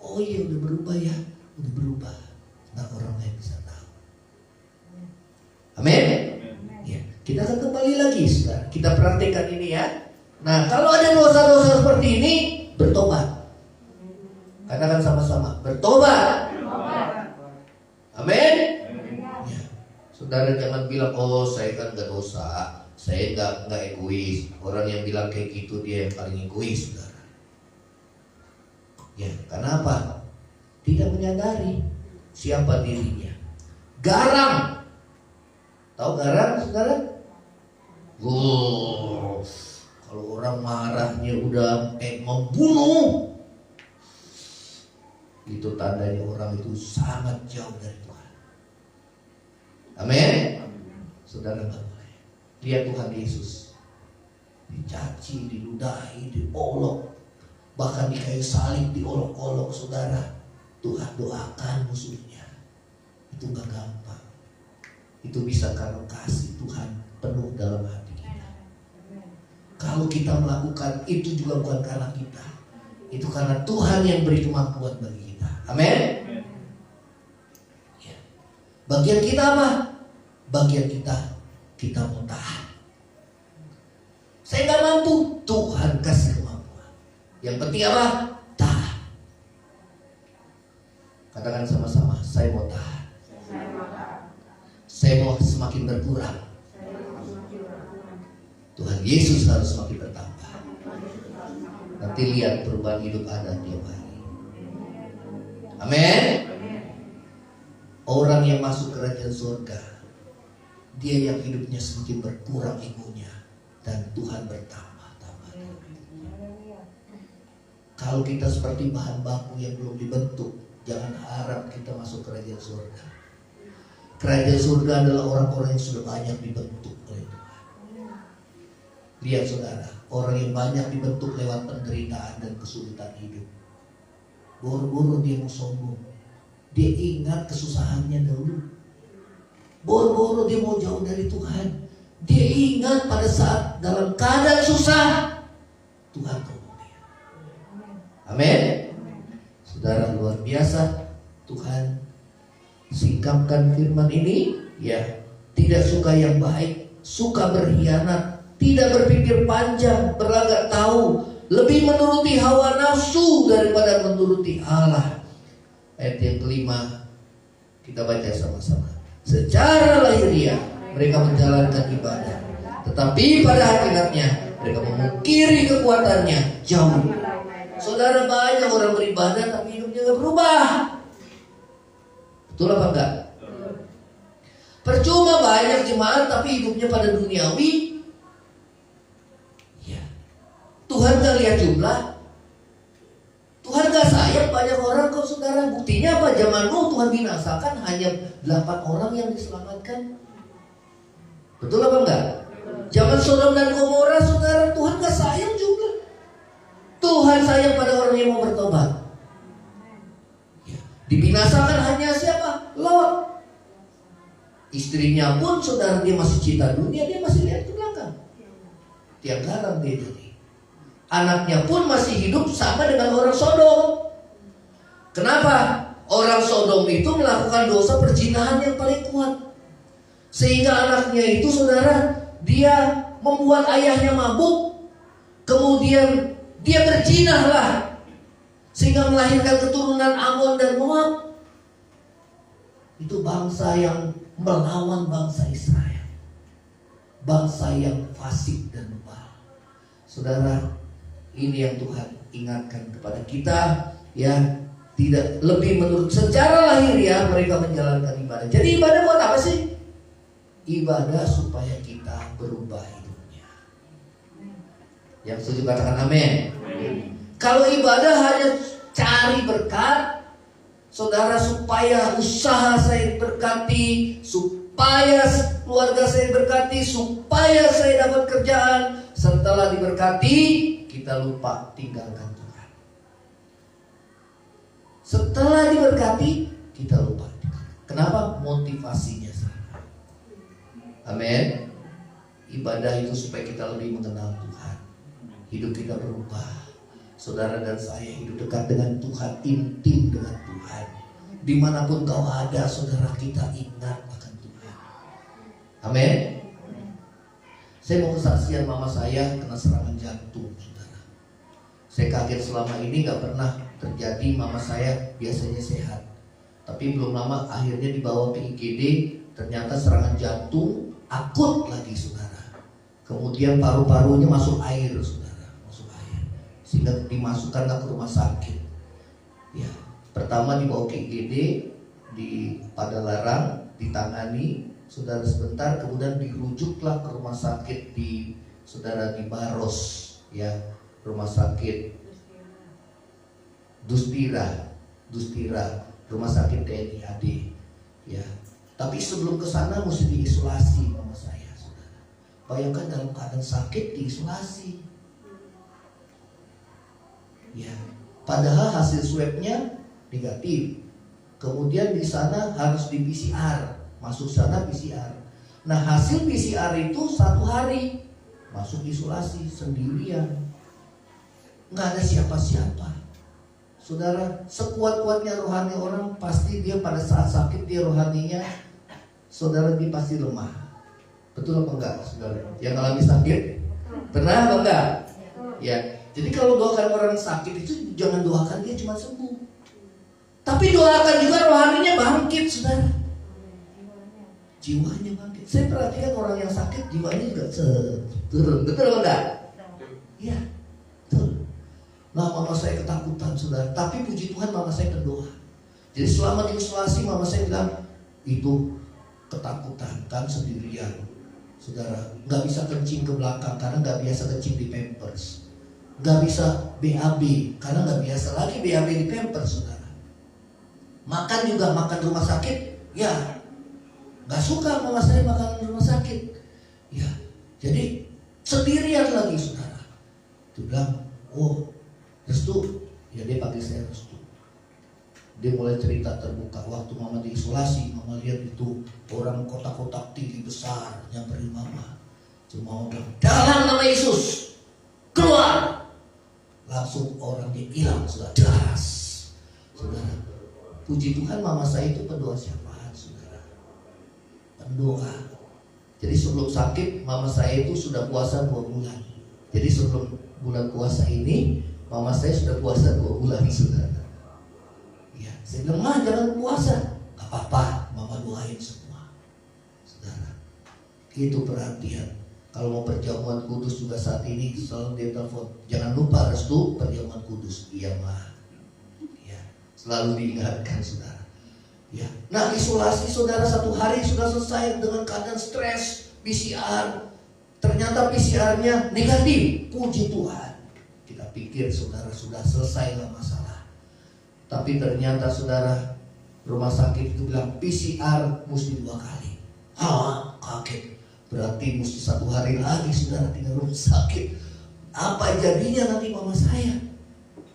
Oh iya, udah berubah ya, udah berubah. Nah, orang lain bisa tahu. Amin. Ya, kita akan kembali lagi, saudara. Kita praktekkan ini ya. Nah, kalau ada dosa-dosa seperti ini, bertobat. Katakan sama-sama, bertobat. Amin. Ya. Saudara jangan bilang, saya kan gak dosa, saya gak egois. Orang yang bilang kayak gitu dia yang paling egois, saudara. Ya, karena apa? Tidak menyadari siapa dirinya. Garam. Tahu garam, saudara? Kalau orang marahnya udah membunuh, itu tandanya orang itu sangat jauh dari Tuhan. Amin. Saudara nggak boleh. Lihat Tuhan Yesus, dicaci, diludahi, diolok, bahkan di kayu salib diolok-olok, saudara. Tuhan doakan musuhnya. Itu nggak gampang. Itu bisa karena kasih Tuhan penuh dalam hati kita. Kalau kita melakukan itu juga bukan karena kita, itu karena Tuhan yang beri kemampuan bagi kita. Amin. Ya. Bagian kita apa? Bagian kita mau tahan. Saya nggak mampu, Tuhan kasih kemampuan. Yang penting apa? Tahan. Katakan sama-sama, saya mau tahan. Saya mau semakin berkurang. Tuhan Yesus harus semakin bertambah. Nanti lihat perubahan hidup ada tiap hari. Amin. Orang yang masuk kerajaan surga, dia yang hidupnya semakin berkurang egonya, dan Tuhan bertambah. Kalau kita seperti bahan baku yang belum dibentuk, jangan harap kita masuk kerajaan surga. Kerajaan surga adalah orang-orang yang sudah banyak dibentuk oleh Tuhan. Lihat saudara, orang yang banyak dibentuk lewat penderitaan dan kesulitan hidup. Boro-boro dia mau sombong, dia ingat kesusahannya dahulu. Boro-boro dia mau jauh dari Tuhan, dia ingat pada saat dalam keadaan susah Tuhan tolong dia. Amin. Saudara, luar biasa Tuhan singkapkan firman ini, ya. Tidak suka yang baik, suka berkhianat, tidak berpikir panjang, berlagak tahu, lebih menuruti hawa nafsu daripada menuruti Allah. Ayat yang kelima kita baca sama-sama. Secara lahiriah mereka menjalankan ibadah, tetapi pada hakikatnya mereka memungkiri kekuatannya jauh. Saudara, banyak orang beribadah tapi hidupnya gak berubah. Betul apa enggak? Percuma banyak jemaat tapi hidupnya pada duniawi. Ya. Tuhan gak lihat jumlah. Tuhan gak sayang banyak orang kok saudara. Buktinya apa? Zaman Nuh Tuhan binasakan hanya 8 orang yang diselamatkan. Betul apa enggak? Zaman Sodom dan Gomora saudara, Tuhan gak sayang jumlah. Tuhan sayang pada orang yang mau bertobat. Ya. Dibinasakan hanya siapa? Lot. Istrinya pun saudara, dia masih cinta dunia, dia masih lihat ke belakang. Tiap garam dia jadi. Anaknya pun masih hidup sama dengan orang Sodom. Kenapa? Orang Sodom itu melakukan dosa perzinahan yang paling kuat. Sehingga anaknya itu saudara, dia membuat ayahnya mabuk. Kemudian dia berzina lah, sehingga melahirkan keturunan Amon dan Moab. Itu bangsa yang melawan bangsa Israel, bangsa yang fasik dan bebal. Saudara, ini yang Tuhan ingatkan kepada kita, ya. Tidak lebih menurut secara lahiriah mereka menjalankan ibadah. Jadi ibadah buat apa sih? Ibadah supaya kita berubah hidupnya. Yang setuju katakan amin. Kalau ibadah hanya cari berkat, saudara, supaya usaha saya berkati, supaya keluarga saya berkati, supaya saya dapat kerjaan. Setelah diberkati, kita lupa tinggalkan Tuhan. Setelah diberkati, kita lupa. Kenapa? Motivasinya salah. Amin. Ibadah itu supaya kita lebih mengenal Tuhan. Hidup kita berubah. Saudara dan saya hidup dekat dengan Tuhan, intim dengan Tuhan. Dimanapun kau ada, saudara, kita ingat akan Tuhan. Amin. Saya mau kesaksian mama saya kena serangan jantung, saudara. Saya kaget, selama ini gak pernah terjadi. Mama saya biasanya sehat, tapi belum lama akhirnya dibawa ke IGD. Ternyata serangan jantung akut lagi, saudara. Kemudian paru-parunya masuk air, saudara, masuk air, sehingga dimasukkanlah ke rumah sakit. Ya, pertama dibawa ke IGD di Padalarang, ditangani saudara sebentar, kemudian dirujuklah ke rumah sakit di saudara di Baros, ya, rumah sakit Dustira, rumah sakit TNI AD, ya. Tapi sebelum ke sana mesti diisolasi mama saya, saudara. Bayangkan dalam keadaan sakit diisolasi. Ya, padahal hasil swabnya negatif. Kemudian di sana harus di PCR, masuk sana PCR. Nah, hasil PCR itu 1 hari masuk isolasi sendirian, nggak ada siapa-siapa. Saudara, sekuat-kuatnya rohani orang, pasti dia pada saat sakit dia rohaninya, saudara, dia pasti lemah. Betul apa enggak, saudara? Yang alami sakit pernah apa enggak? Ya. Jadi kalau doakan orang sakit itu jangan doakan dia cuma sembuh, tapi doakan juga rohaninya bangkit, saudara. Jiwanya bangkit. Saya perhatikan orang yang sakit jiwanya juga turun. Betul apa enggak? Iya, betul. Nah, mama saya ketakutan, saudara. Tapi puji Tuhan mama saya berdoa. Jadi selama di isolasi mama saya bilang, itu ketakutan kan sendirian, saudara. Nggak bisa kencing ke belakang karena nggak biasa kencing di Pampers. Nggak bisa BAB karena nggak biasa lagi BAB di Pampers, saudara. Makan juga makan rumah sakit, ya nggak suka mama saya makan rumah sakit, ya. Jadi sendirian lagi, saudara. Dia bilang, oh Restu, ya dia panggil saya Restu. Dia mulai cerita terbuka. Waktu mama diisolasi, mama lihat itu orang kotak-kotak tinggi besar nyamperin mama. Cuma mama bilang, dalam nama Yesus keluar. langsung orangnya hilang, sudah jelas. Saudara, puji Tuhan mama saya itu pendoa syafaat, saudara. Pendoa. Jadi sebelum sakit mama saya itu sudah puasa 2 bulan. Jadi sebelum bulan puasa ini mama saya sudah puasa 2 bulan, saudara. Ya, saya bilang, "Ma, jangan puasa." "Gak apa-apa, mama doain semua." Saudara, itu perhatian. Kalau mau perjamuan kudus juga saat ini selalu dia telepon, "Jangan lupa restu perjamuan kudus." "Iya, Ma." Ya, selalu diingatkan, saudara. Ya. Nah, isolasi saudara 1 hari sudah selesai dengan keadaan stres, PCR. Ternyata PCR-nya negatif. Puji Tuhan. Kita pikir saudara sudah selesai lah masalah. Tapi ternyata saudara, rumah sakit itu bilang PCR mesti 2 kali. Kaget. Berarti mesti 1 hari lagi saudara tinggal rumah sakit. Apa jadinya nanti mama saya?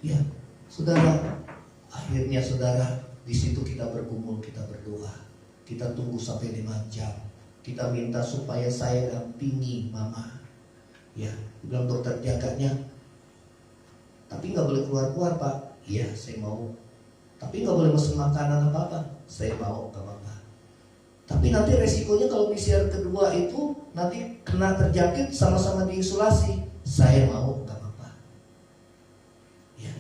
Ya, saudara, akhirnya saudara, di situ kita bergumul, kita berdoa. Kita tunggu sampai 5 jam. Kita minta supaya saya dampingi mama. Ya, bilang dokter jaganya, "Tapi nggak boleh keluar-keluar, Pak." "Iya, saya mau." "Tapi nggak boleh mesen makanan apa-apa." "Saya mau, nggak apa-apa." "Tapi nanti resikonya kalau PCR kedua itu nanti kena terjangkit sama-sama diisolasi." "Saya mau, nggak apa-apa." Ya.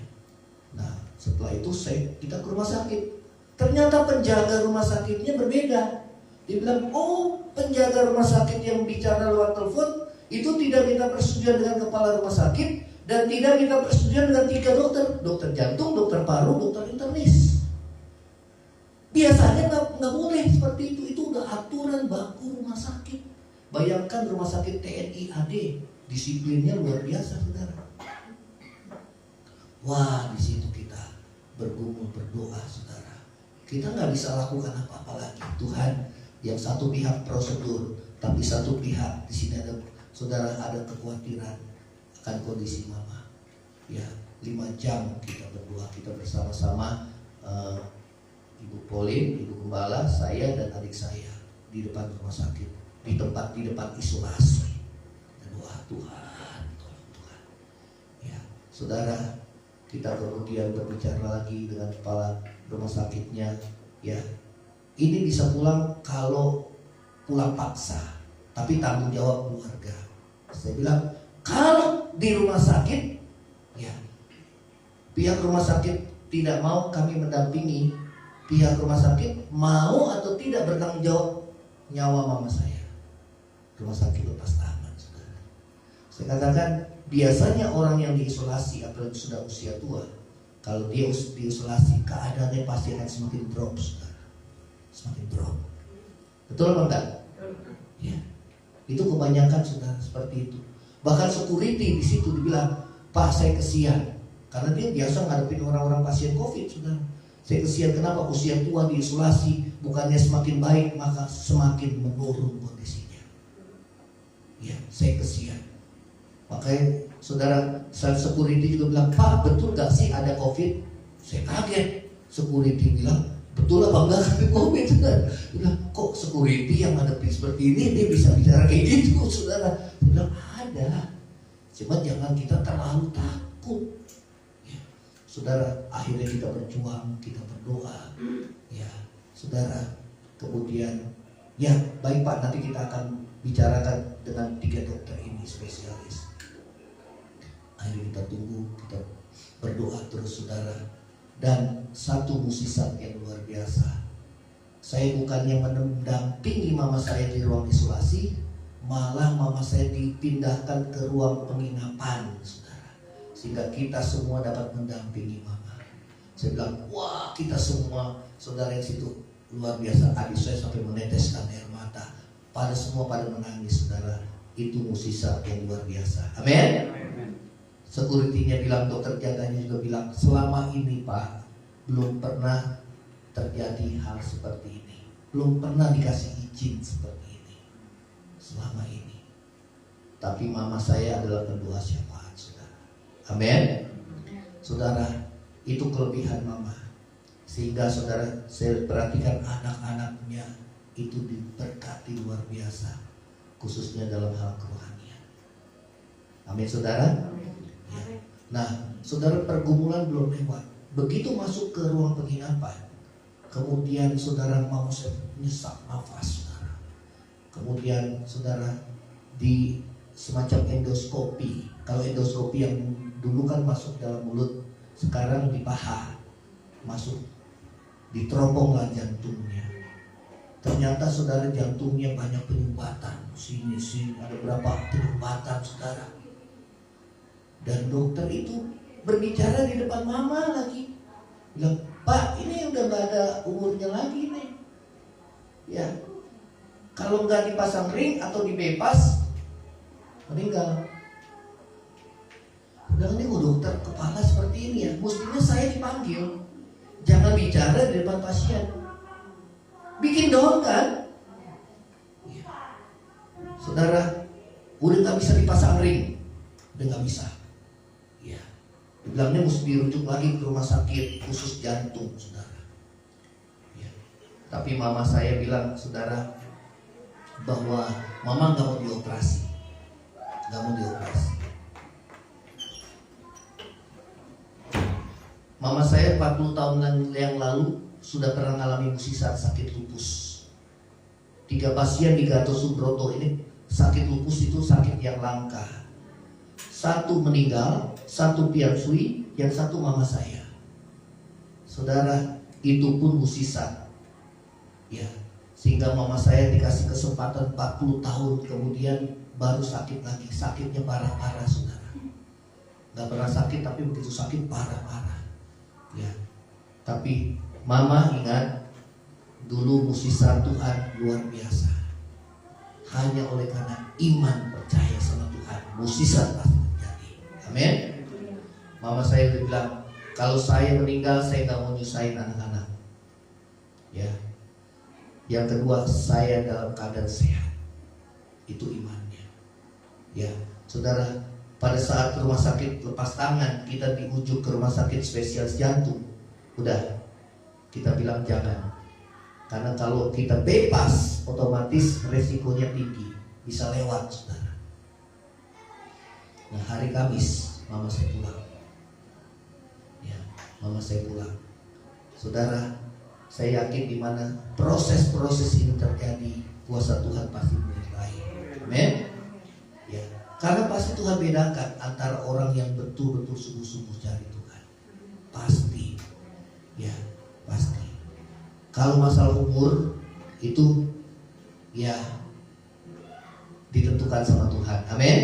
Nah, setelah itu kita ke rumah sakit. Ternyata penjaga rumah sakitnya berbeda. Dia bilang, "Oh, penjaga rumah sakit yang bicara lewat telepon itu tidak minta persetujuan dengan kepala rumah sakit dan tidak minta persetujuan dengan 3 dokter, dokter jantung, dokter paru, dokter internis." Biasanya nggak boleh seperti itu. Itu udah aturan baku rumah sakit. Bayangkan rumah sakit TNI AD, disiplinnya luar biasa, saudara. Wah, di situ kita bergumul berdoa, saudara. Kita nggak bisa lakukan apa-apa lagi. Tuhan, yang satu pihak prosedur, tapi satu pihak di sini ada, saudara, ada kekhawatiran akan kondisi mama. Ya, 5 jam kita berdoa, kita bersama-sama. Ibu Polin, Ibu Gembala, saya dan adik saya di depan rumah sakit, di depan isolasi. Doa, "Tuhan, tolong Tuhan." Ya, saudara, kita kemudian berbicara lagi dengan kepala rumah sakitnya. Ya, ini bisa pulang kalau pulang paksa, tapi tanggung jawab keluarga. Saya bilang, kalau di rumah sakit, ya, pihak rumah sakit tidak mau kami mendampingi, pihak rumah sakit mau atau tidak bertanggung jawab nyawa mama saya, rumah sakit lepas tangan, saudara. Saya katakan, biasanya orang yang diisolasi, apalagi sudah usia tua, kalau dia diisolasi, keadaannya pasti akan semakin drop, saudara. Semakin drop. Betul apa enggak? Ya. Itu kebanyakan, saudara, seperti itu. Bahkan security di situ dibilang, "Pak, saya kesian." Karena dia biasa ngadepin orang-orang pasien COVID, saudara. "Saya kesian, kenapa usia tua diisolasi, bukannya semakin baik, maka semakin menurun kondisinya." Ya, saya kesian. Makanya saudara, security juga bilang, "Pak, betul gak sih ada COVID?" Saya kaget. Security bilang, "Betul apa enggak ada COVID?" Saudara bilang, "Kok security yang ngadepin seperti ini dia bisa bicara kayak gitu?" Saudara bilang, "Ada, cuma jangan kita terlalu takut." Saudara, akhirnya kita berjuang, kita berdoa. Ya, saudara, kemudian, ya baik Pak, nanti kita akan bicarakan dengan 3 dokter ini spesialis. Akhirnya kita tunggu, kita berdoa terus, saudara. Dan satu mukjizat yang luar biasa. Saya bukannya mendampingi mama saya di ruang isolasi, malah mama saya dipindahkan ke ruang penginapan, saudara. Sehingga kita semua dapat mendampingi mama. Saya bilang, wah, kita semua saudara yang situ luar biasa. Adik saya sampai meneteskan air mata. Pada semua pada menangis, saudara. Itu mukjizat yang luar biasa. Amin. Security-nya bilang, dokter jaganya juga bilang, selama ini Pak, belum pernah terjadi hal seperti ini. Belum pernah dikasih izin seperti ini selama ini. Tapi mama saya adalah pendoa syafaat, saudara. Amin. Saudara, itu kelebihan mama. Sehingga saudara, saya perhatikan anak-anaknya itu diberkati luar biasa, khususnya dalam hal kerohanian. Amin, saudara. Ya. Nah, saudara, pergumulan belum lewat. Begitu masuk ke ruang penginapan, kemudian saudara mau nyesak nafas, saudara. Kemudian saudara di semacam endoskopi. Kalau endoskopi yang dulu kan masuk dalam mulut, sekarang di paha, masuk di teroponglah jantungnya. Ternyata saudara jantungnya banyak penyumbatan. Sini ada berapa penyumbatan, saudara. Dan dokter itu berbicara di depan mama lagi, bilang, Pak, ini udah gak ada umurnya lagi nih. Ya, kalau nggak dipasang ring atau dibepas, meninggal. Bilang, ini dokter kepala seperti ini ya, mestinya saya dipanggil. Jangan bicara di depan pasien. Bikin doang kan? Ya. Saudara, udah gak bisa dipasang ring, udah gak bisa. Ya, dibilangnya mesti dirujuk lagi ke rumah sakit khusus jantung, saudara. Ya. Tapi mama saya bilang, saudara, bahwa mama gak mau dioperasi, gak mau dioperasi. Mama saya 40 tahun yang lalu sudah pernah mengalami musisat sakit lupus. 3 pasien di Gatot Subroto ini sakit lupus itu sakit yang langka. 1 meninggal, 1 piansui, yang 1 mama saya. Saudara, itu pun musisat. Ya, sehingga mama saya dikasih kesempatan 40 tahun kemudian baru sakit lagi. Sakitnya parah-parah, saudara. Gak pernah sakit, tapi begitu sakit parah-parah. Ya, tapi mama ingat, dulu musisat Tuhan luar biasa. Hanya oleh karena iman percaya sama Tuhan, musisat pasti terjadi. Amin. Mama saya udah bilang, kalau saya meninggal saya gak mau nyusahin anak-anak. Ya. Yang kedua, saya dalam keadaan sehat. Itu imannya. Ya, saudara, pada saat rumah sakit lepas tangan, kita diujuk ke rumah sakit spesialis jantung. Udah, kita bilang jangan. Karena kalau kita bebas, otomatis resikonya tinggi, bisa lewat, saudara. Nah, hari Kamis mama saya pulang. Ya, mama saya pulang. Saudara, saya yakin di mana proses-proses ini terjadi, kuasa Tuhan pasti menyertai. Amin. Ya, karena pasti Tuhan bedakan antara orang yang betul-betul sungguh-sungguh cari Tuhan. Pasti. Ya, pasti. Kalau masalah umur itu ya ditentukan sama Tuhan. Amin.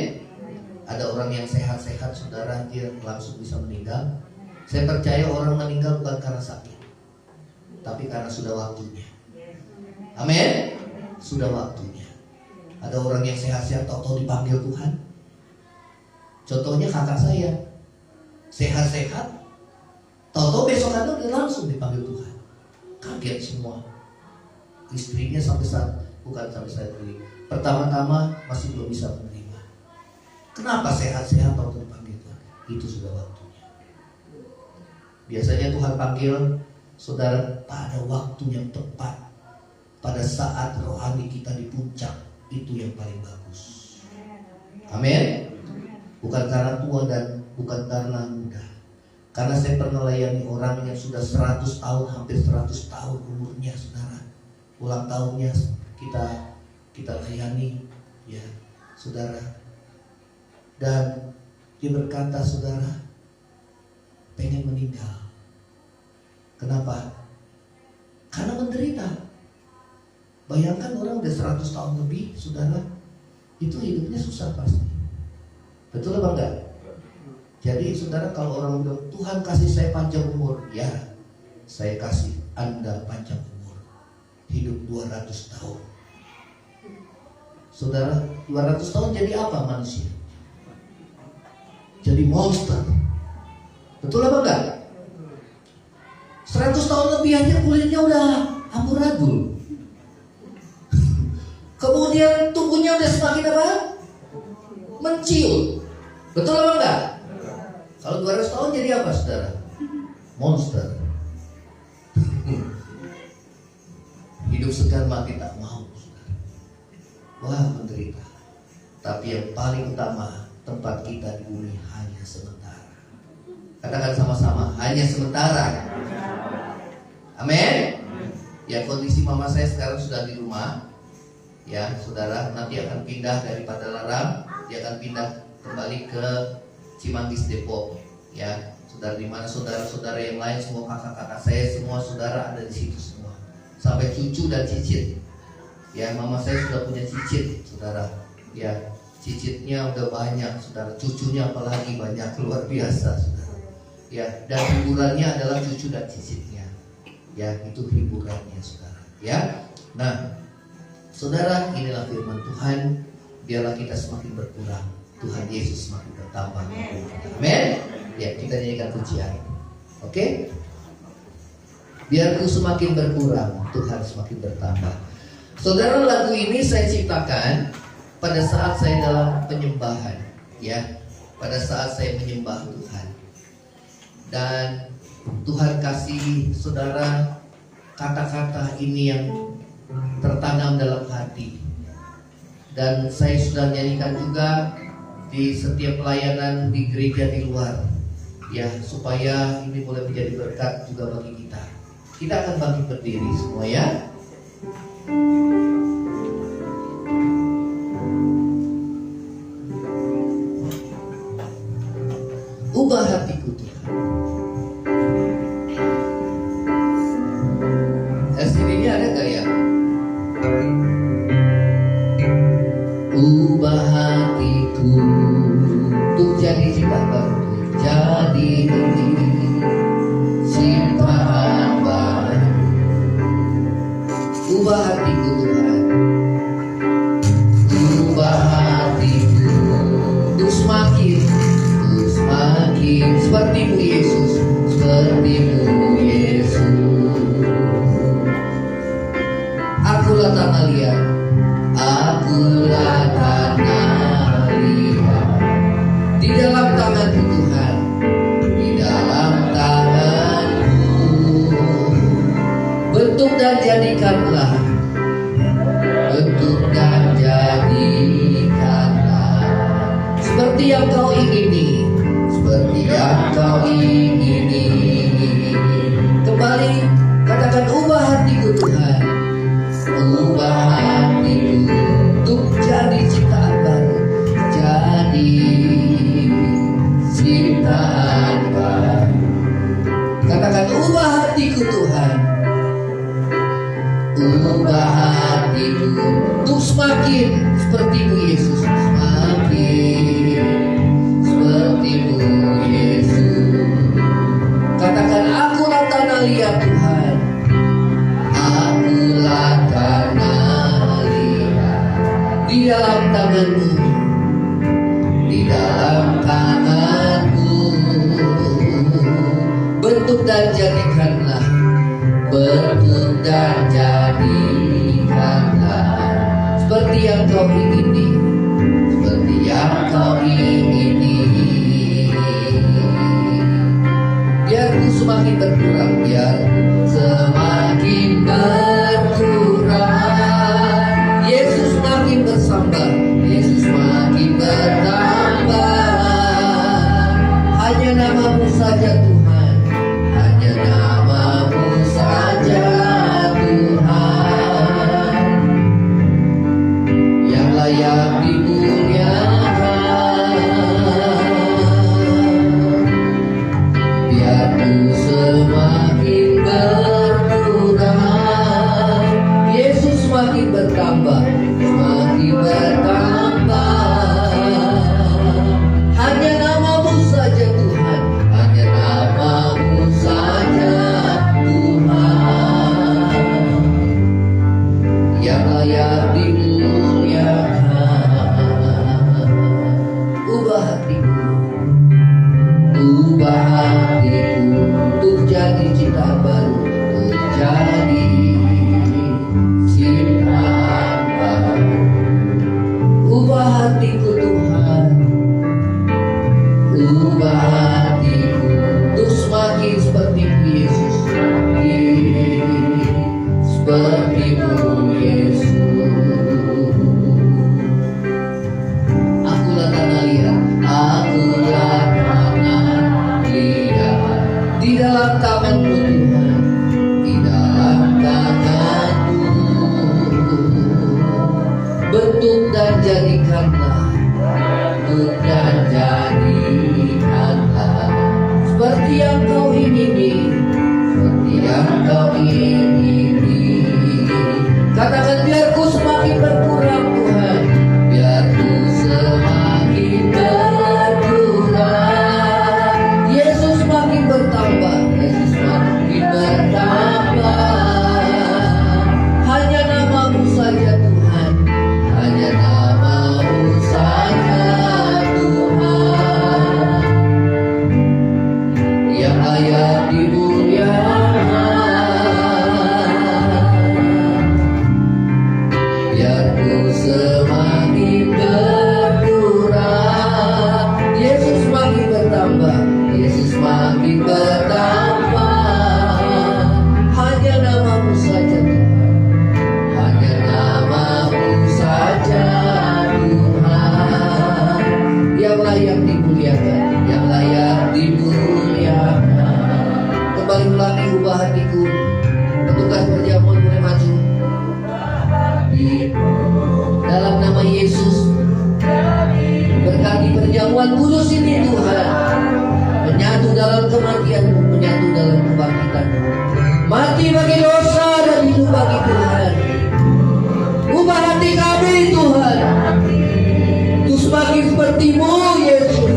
Ada orang yang sehat-sehat, saudara, dia langsung bisa meninggal. Saya percaya orang meninggal bukan karena sakit, tapi karena sudah waktunya. Amin. Sudah waktunya. Ada orang yang sehat-sehat, tahu-tahu dipanggil Tuhan. Contohnya kakak saya, sehat-sehat, tahu-tahu besok kan dia langsung dipanggil Tuhan. Kaget semua. Istrinya sampai saat ini, pertama-tama masih belum bisa menerima. Kenapa sehat-sehat tahu-tahu dipanggil Tuhan? Itu sudah waktunya. Biasanya Tuhan panggil saudara pada waktu yang tepat, pada saat rohani kita di puncak. Itu yang paling bagus. Amin. Bukan karena tua dan bukan karena muda. Karena saya pernah layani orang yang sudah 100 tahun, hampir 100 tahun umurnya, saudara. Ulang tahunnya kita layani, ya, saudara. Dan dia berkata, saudara, pengen meninggal. Kenapa? Karena menderita. Bayangkan orang udah 100 tahun lebih, saudara, itu hidupnya susah pasti. Betul apa enggak? Jadi saudara, kalau orang bilang Tuhan kasih saya panjang umur, ya, saya kasih Anda panjang umur. Hidup 200 tahun. Saudara, 200 tahun jadi apa manusia? Jadi monster. Betul apa enggak? 100 tahun lebih aja kulitnya udah amburadul. Kemudian tubuhnya udah semakin apa? Menciut. Betul apa enggak? Kalau 200 tahun jadi apa, saudara? Monster. Hidup segar mati tak mau, saudara. Wah, menderita. Tapi yang paling utama, tempat kita di bumi hanya sementara. Katakan sama-sama, hanya sementara. Amin. Ya, kondisi mama saya sekarang sudah di rumah. Ya, saudara, nanti akan pindah dari Padalarang, dia akan pindah kembali ke Cimanggis Depok. Ya, saudara, di mana saudara-saudara yang lain, semua kakak-kakak saya, semua saudara ada di situ semua. Sampai cucu dan cicit. Ya, mama saya sudah punya cicit, saudara. Ya, cicitnya udah banyak, saudara. Cucunya apalagi banyak, luar biasa, saudara. Ya, dan hiburannya adalah cucu dan cicitnya. Ya, itu hiburannya, saudara. Ya, nah, saudara, inilah firman Tuhan. Biarlah kita semakin berkurang, Tuhan Yesus semakin bertambah. Amin. Ya, kita nyanyikan pujian. Oke? Biarku semakin berkurang, Tuhan semakin bertambah. Saudara, lagu ini saya ciptakan pada saat saya dalam penyembahan, ya, pada saat saya menyembah Tuhan. Dan Tuhan kasih saudara kata-kata ini yang tertanam dalam hati. Dan saya sudah nyanyikan juga di setiap pelayanan di gereja di luar, ya, supaya ini boleh menjadi berkat juga bagi kita. Kita akan bangkit berdiri semua, ya. Ubah hatiku Tuhan. SD-nya ada gak ya? Ubah hatiku untuk jadi ciptaan baru, jadi ciptaan baru. Ubah hatiku Tuhan, ubah hatiku untuk semakin seperti-Mu Yesus, seperti-Mu Yesus. Akulah tanah liat, akulah tanah liat di dalam tangan-Mu Tuhan, di dalam tangan-Mu. Bentuk dan jadikanlah, bentuk dan jadikanlah seperti yang Kau ingini, seperti yang Kau ingini. Kembali katakan, ubah hatiku Tuhan, ubah hatiku untuk jadi ciptaan baru, jadi ciptaan baru. Katakan, ubah hatiku Tuhan, ubah hatiku untuk semakin seperti-Mu Yesus, semakin seperti-Mu Yesus. Katakan, akulah tanah liat Tuhan, akulah tanah liat di dalam tangan-Mu, di dalam tangan-Mu. Bentuk dan jadikanlah, bentuk dan jadikanlah seperti yang Kau ingini, seperti yang Kau ingini. Biarku semakin berkurang, biarku semakin berkurang. Yesus semakin bersambah, Yesus semakin bertambah. Hanya nama-Mu saja Tuhan, hanya nama-Mu saja Tuhan yang layak dimuliakan. Biarku semakin berkurang, Yesus semakin bertambah, semakin bertambah. Hanya nama-Mu saja Tuhan, hanya nama-Mu saja Tuhan yang layak dimuliakan. Ubah hatiku, ubah hatiku untuk jadi ciptaan baru, untuk jadi ciptaan baru. Ubah hatiku Tuhan, ubah hatiku untuk semakin seperti-Mu Yesus, seperti-Mu Yesus. Akulah tanah liat, akulah tanah liat Roh Kudus ini Tuhan menyatu dalam kematian-Mu, menyatu dalam kebangkitan-Mu. Mati bagi dosa dan hidup bagi Tuhan. Ubah hati kami Tuhan untuk semakin seperti-Mu Yesus,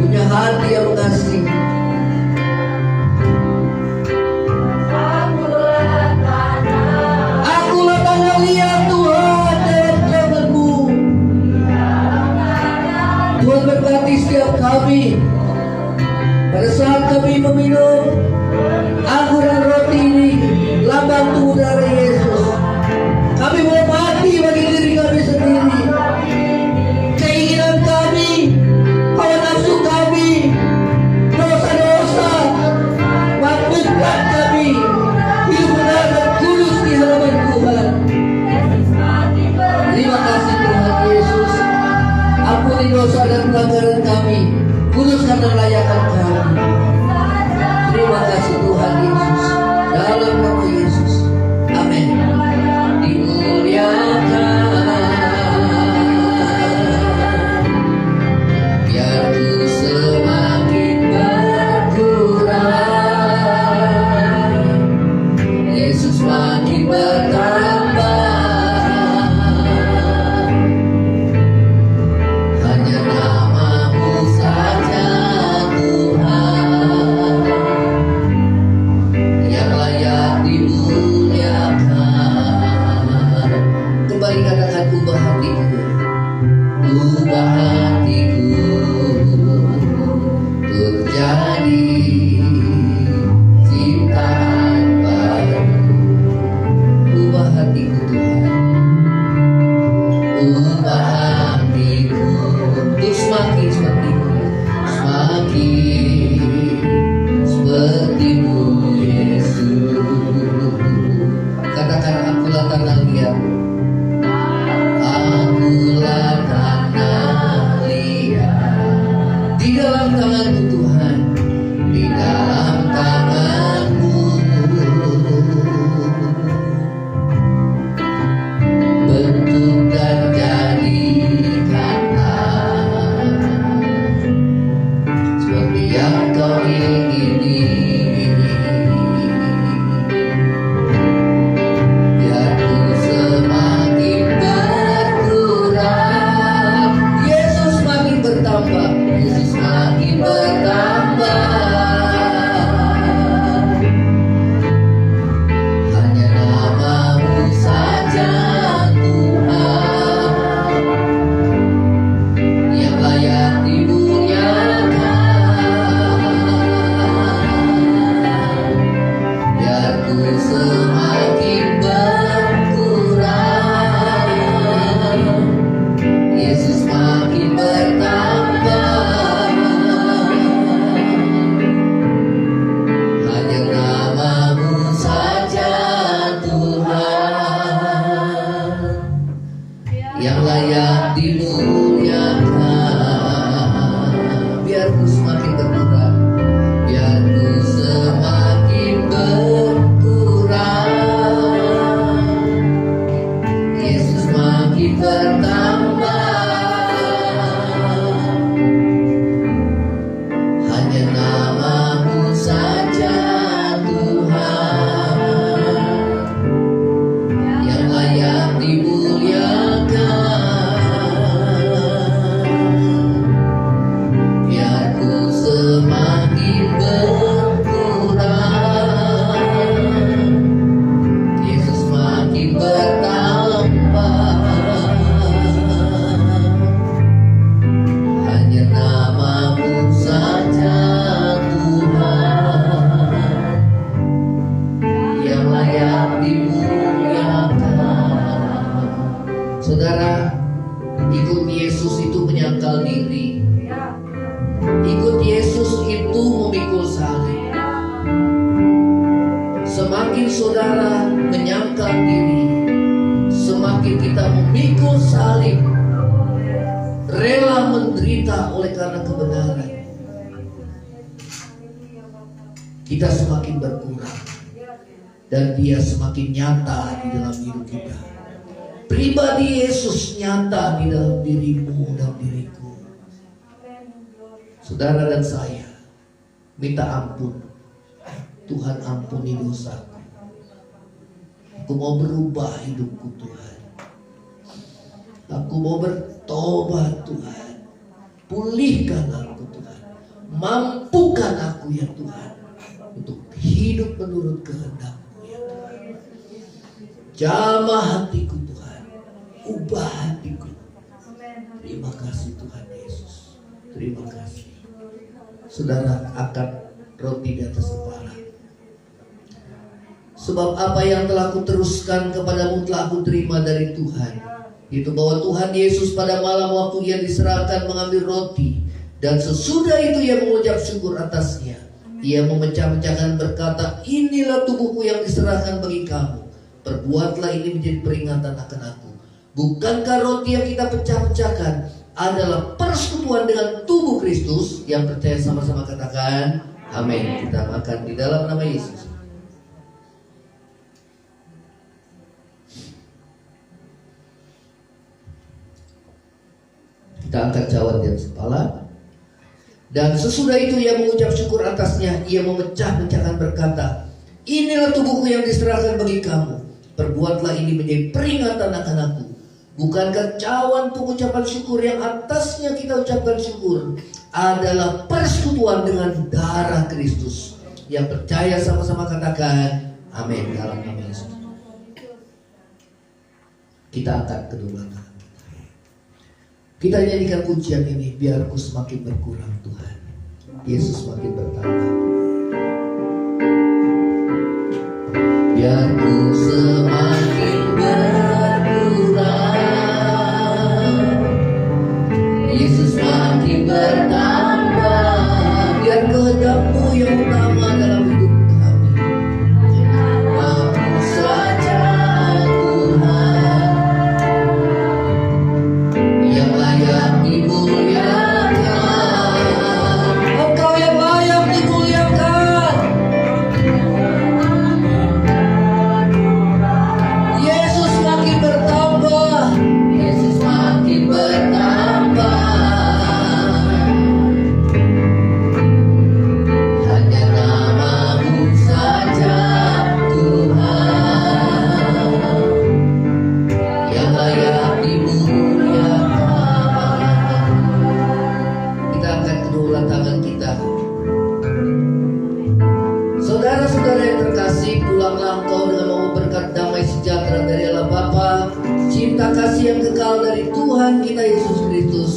punya hati yang mengasihi. Akulah tanah liat Tuhan dan jangan-Mu. Tuhan berkati setiap kami pada saat kami meminum anggur dan roti ini, lambang tubuh darah Yesus. Kami mau mati bagi diri kami sendiri, keinginan kami, hawa nafsu kami, dosa-dosa, mampukan kami hidup benar dan kudus di hadapan Tuhan. Terima kasih Tuhan Yesus. Ampuni dosa dan pelanggaran kami, kuduskan dan layakan kami. Terima kasih Tuhan Yesus, dalam nama Yesus, amin. Dimuliakan, biar ku semakin berkurang, Yesus makin bertambah. Hanya nama-Mu saja Tuhan yang layak dimuliakan. Kembali katakan, ubah hatiku, ubah hatiku untuk jadi ciptaan baru. Ubah hatiku Tuhan, ubah hatiku untuk semakin seperti-Mu, semakin seperti-Mu Yesus. Katakan, akulah tanah liat, akulah tanah liat di dalam tangan-Mu Tuhan, di dalam tangan-Mu. Bentuk dan jadikanlah seperti yang Kau ingini. Biar ku semakin berkurang, Yesus makin bertambah, Yesus makin bertambah. Hanya nama-Mu saja Tuhan yang layak dimuliakan. Biar ku semakin berkurang, Yesus makin bertambah. Hanya nama-Mu saja Tuhan yang layak dimuliakan. Biar ku semakin berkurang, biar ku semakin berkurang, Yesus makin bertambah. Hanya nama-Mu saja Tuhan yang layak dimuliakan. Biar ku semakin berkurang, Yesus makin bertambah. Hanya nama-Mu saja Tuhan yang layak dimuliakan. Saudara, ikut Yesus itu menyangkal diri. Ikut Yesus itu memikul salib. Semakin saudara menyangkal diri, semakin kita memikul salib, rela menderita oleh karena kebenaran, kita semakin berkurang dan Dia semakin nyata di dalam hidup kita. Pribadi Yesus nyata di dalam dirimu dan diriku. saudara dan saya minta ampun. Tuhan, ampuni dosaku. Aku mau berubah hidupku Tuhan. Aku mau bertobat Tuhan. Pulihkan aku Tuhan. Mampukan aku ya Tuhan untuk hidup menurut kehendak-Mu ya Tuhan. Jamah hatiku Tuhan. Ubah hatiku. Terima kasih Tuhan Yesus. Terima kasih. Saudara, angkat roti di atas kepala. Sebab apa yang telah kuteruskan kepadamu telah kuterima dari Tuhan, itu bahwa Tuhan Yesus pada malam waktu Ia diserahkan mengambil roti, dan sesudah itu Ia mengucap syukur atasnya. Ia memecah-mecahkan berkata, inilah tubuhku yang diserahkan bagi kamu. Perbuatlah ini menjadi peringatan akan aku. Bukankah roti yang kita pecah-pecahkan adalah persekutuan dengan tubuh Kristus? Yang percaya sama-sama katakan amin. Kita makan di dalam nama Yesus. Kita angkat cawan di atas kepala. Dan sesudah itu Ia mengucap syukur atasnya. Ia memecah-mecahkan berkata, inilah tubuhku yang diserahkan bagi kamu. Perbuatlah ini menjadi peringatan akan aku. Bukankah cawan pengucapan syukur yang atasnya kita ucapkan syukur adalah persekutuan dengan darah Kristus? Yang percaya sama-sama katakan amin dalam nama Yesus. Kita angkat kedua tangan. Kita nyanyikan pujian ini, biar ku semakin berkurang Tuhan, Yesus semakin bertambah. Biar ku semakin berkurang, Yesus semakin bertambah. Biar kehendak-Mu yang utama dalam hidup kami. Aku saja Tuhan yang layak dimuliakan. Engkau yang layak dimuliakan. Yesus makin bertambah. Yesus makin bertambah. Hanya nama-Mu saja Tuhan yang layak dimuliakan. Kita angkat kedua tangan kita. Saudara-saudara yang terkasih, pulanglah engkau dengan membawa berkat damai sejahtera dari Allah Bapa, cinta kasih yang kekal dari Tuhan kita Yesus Kristus,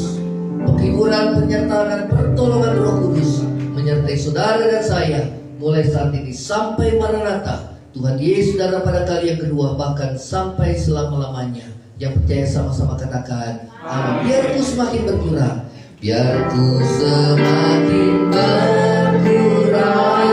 penghiburan, penyertaan dan pertolongan Roh Kudus menyertai saudara dan saya mulai saat ini sampai Maranatha. Tuhan Yesus datang pada kali yang kedua, bahkan sampai selama-lamanya. Yang percaya sama-sama katakan amin. Biar ku semakin berkurang. Biar ku semakin berkurang.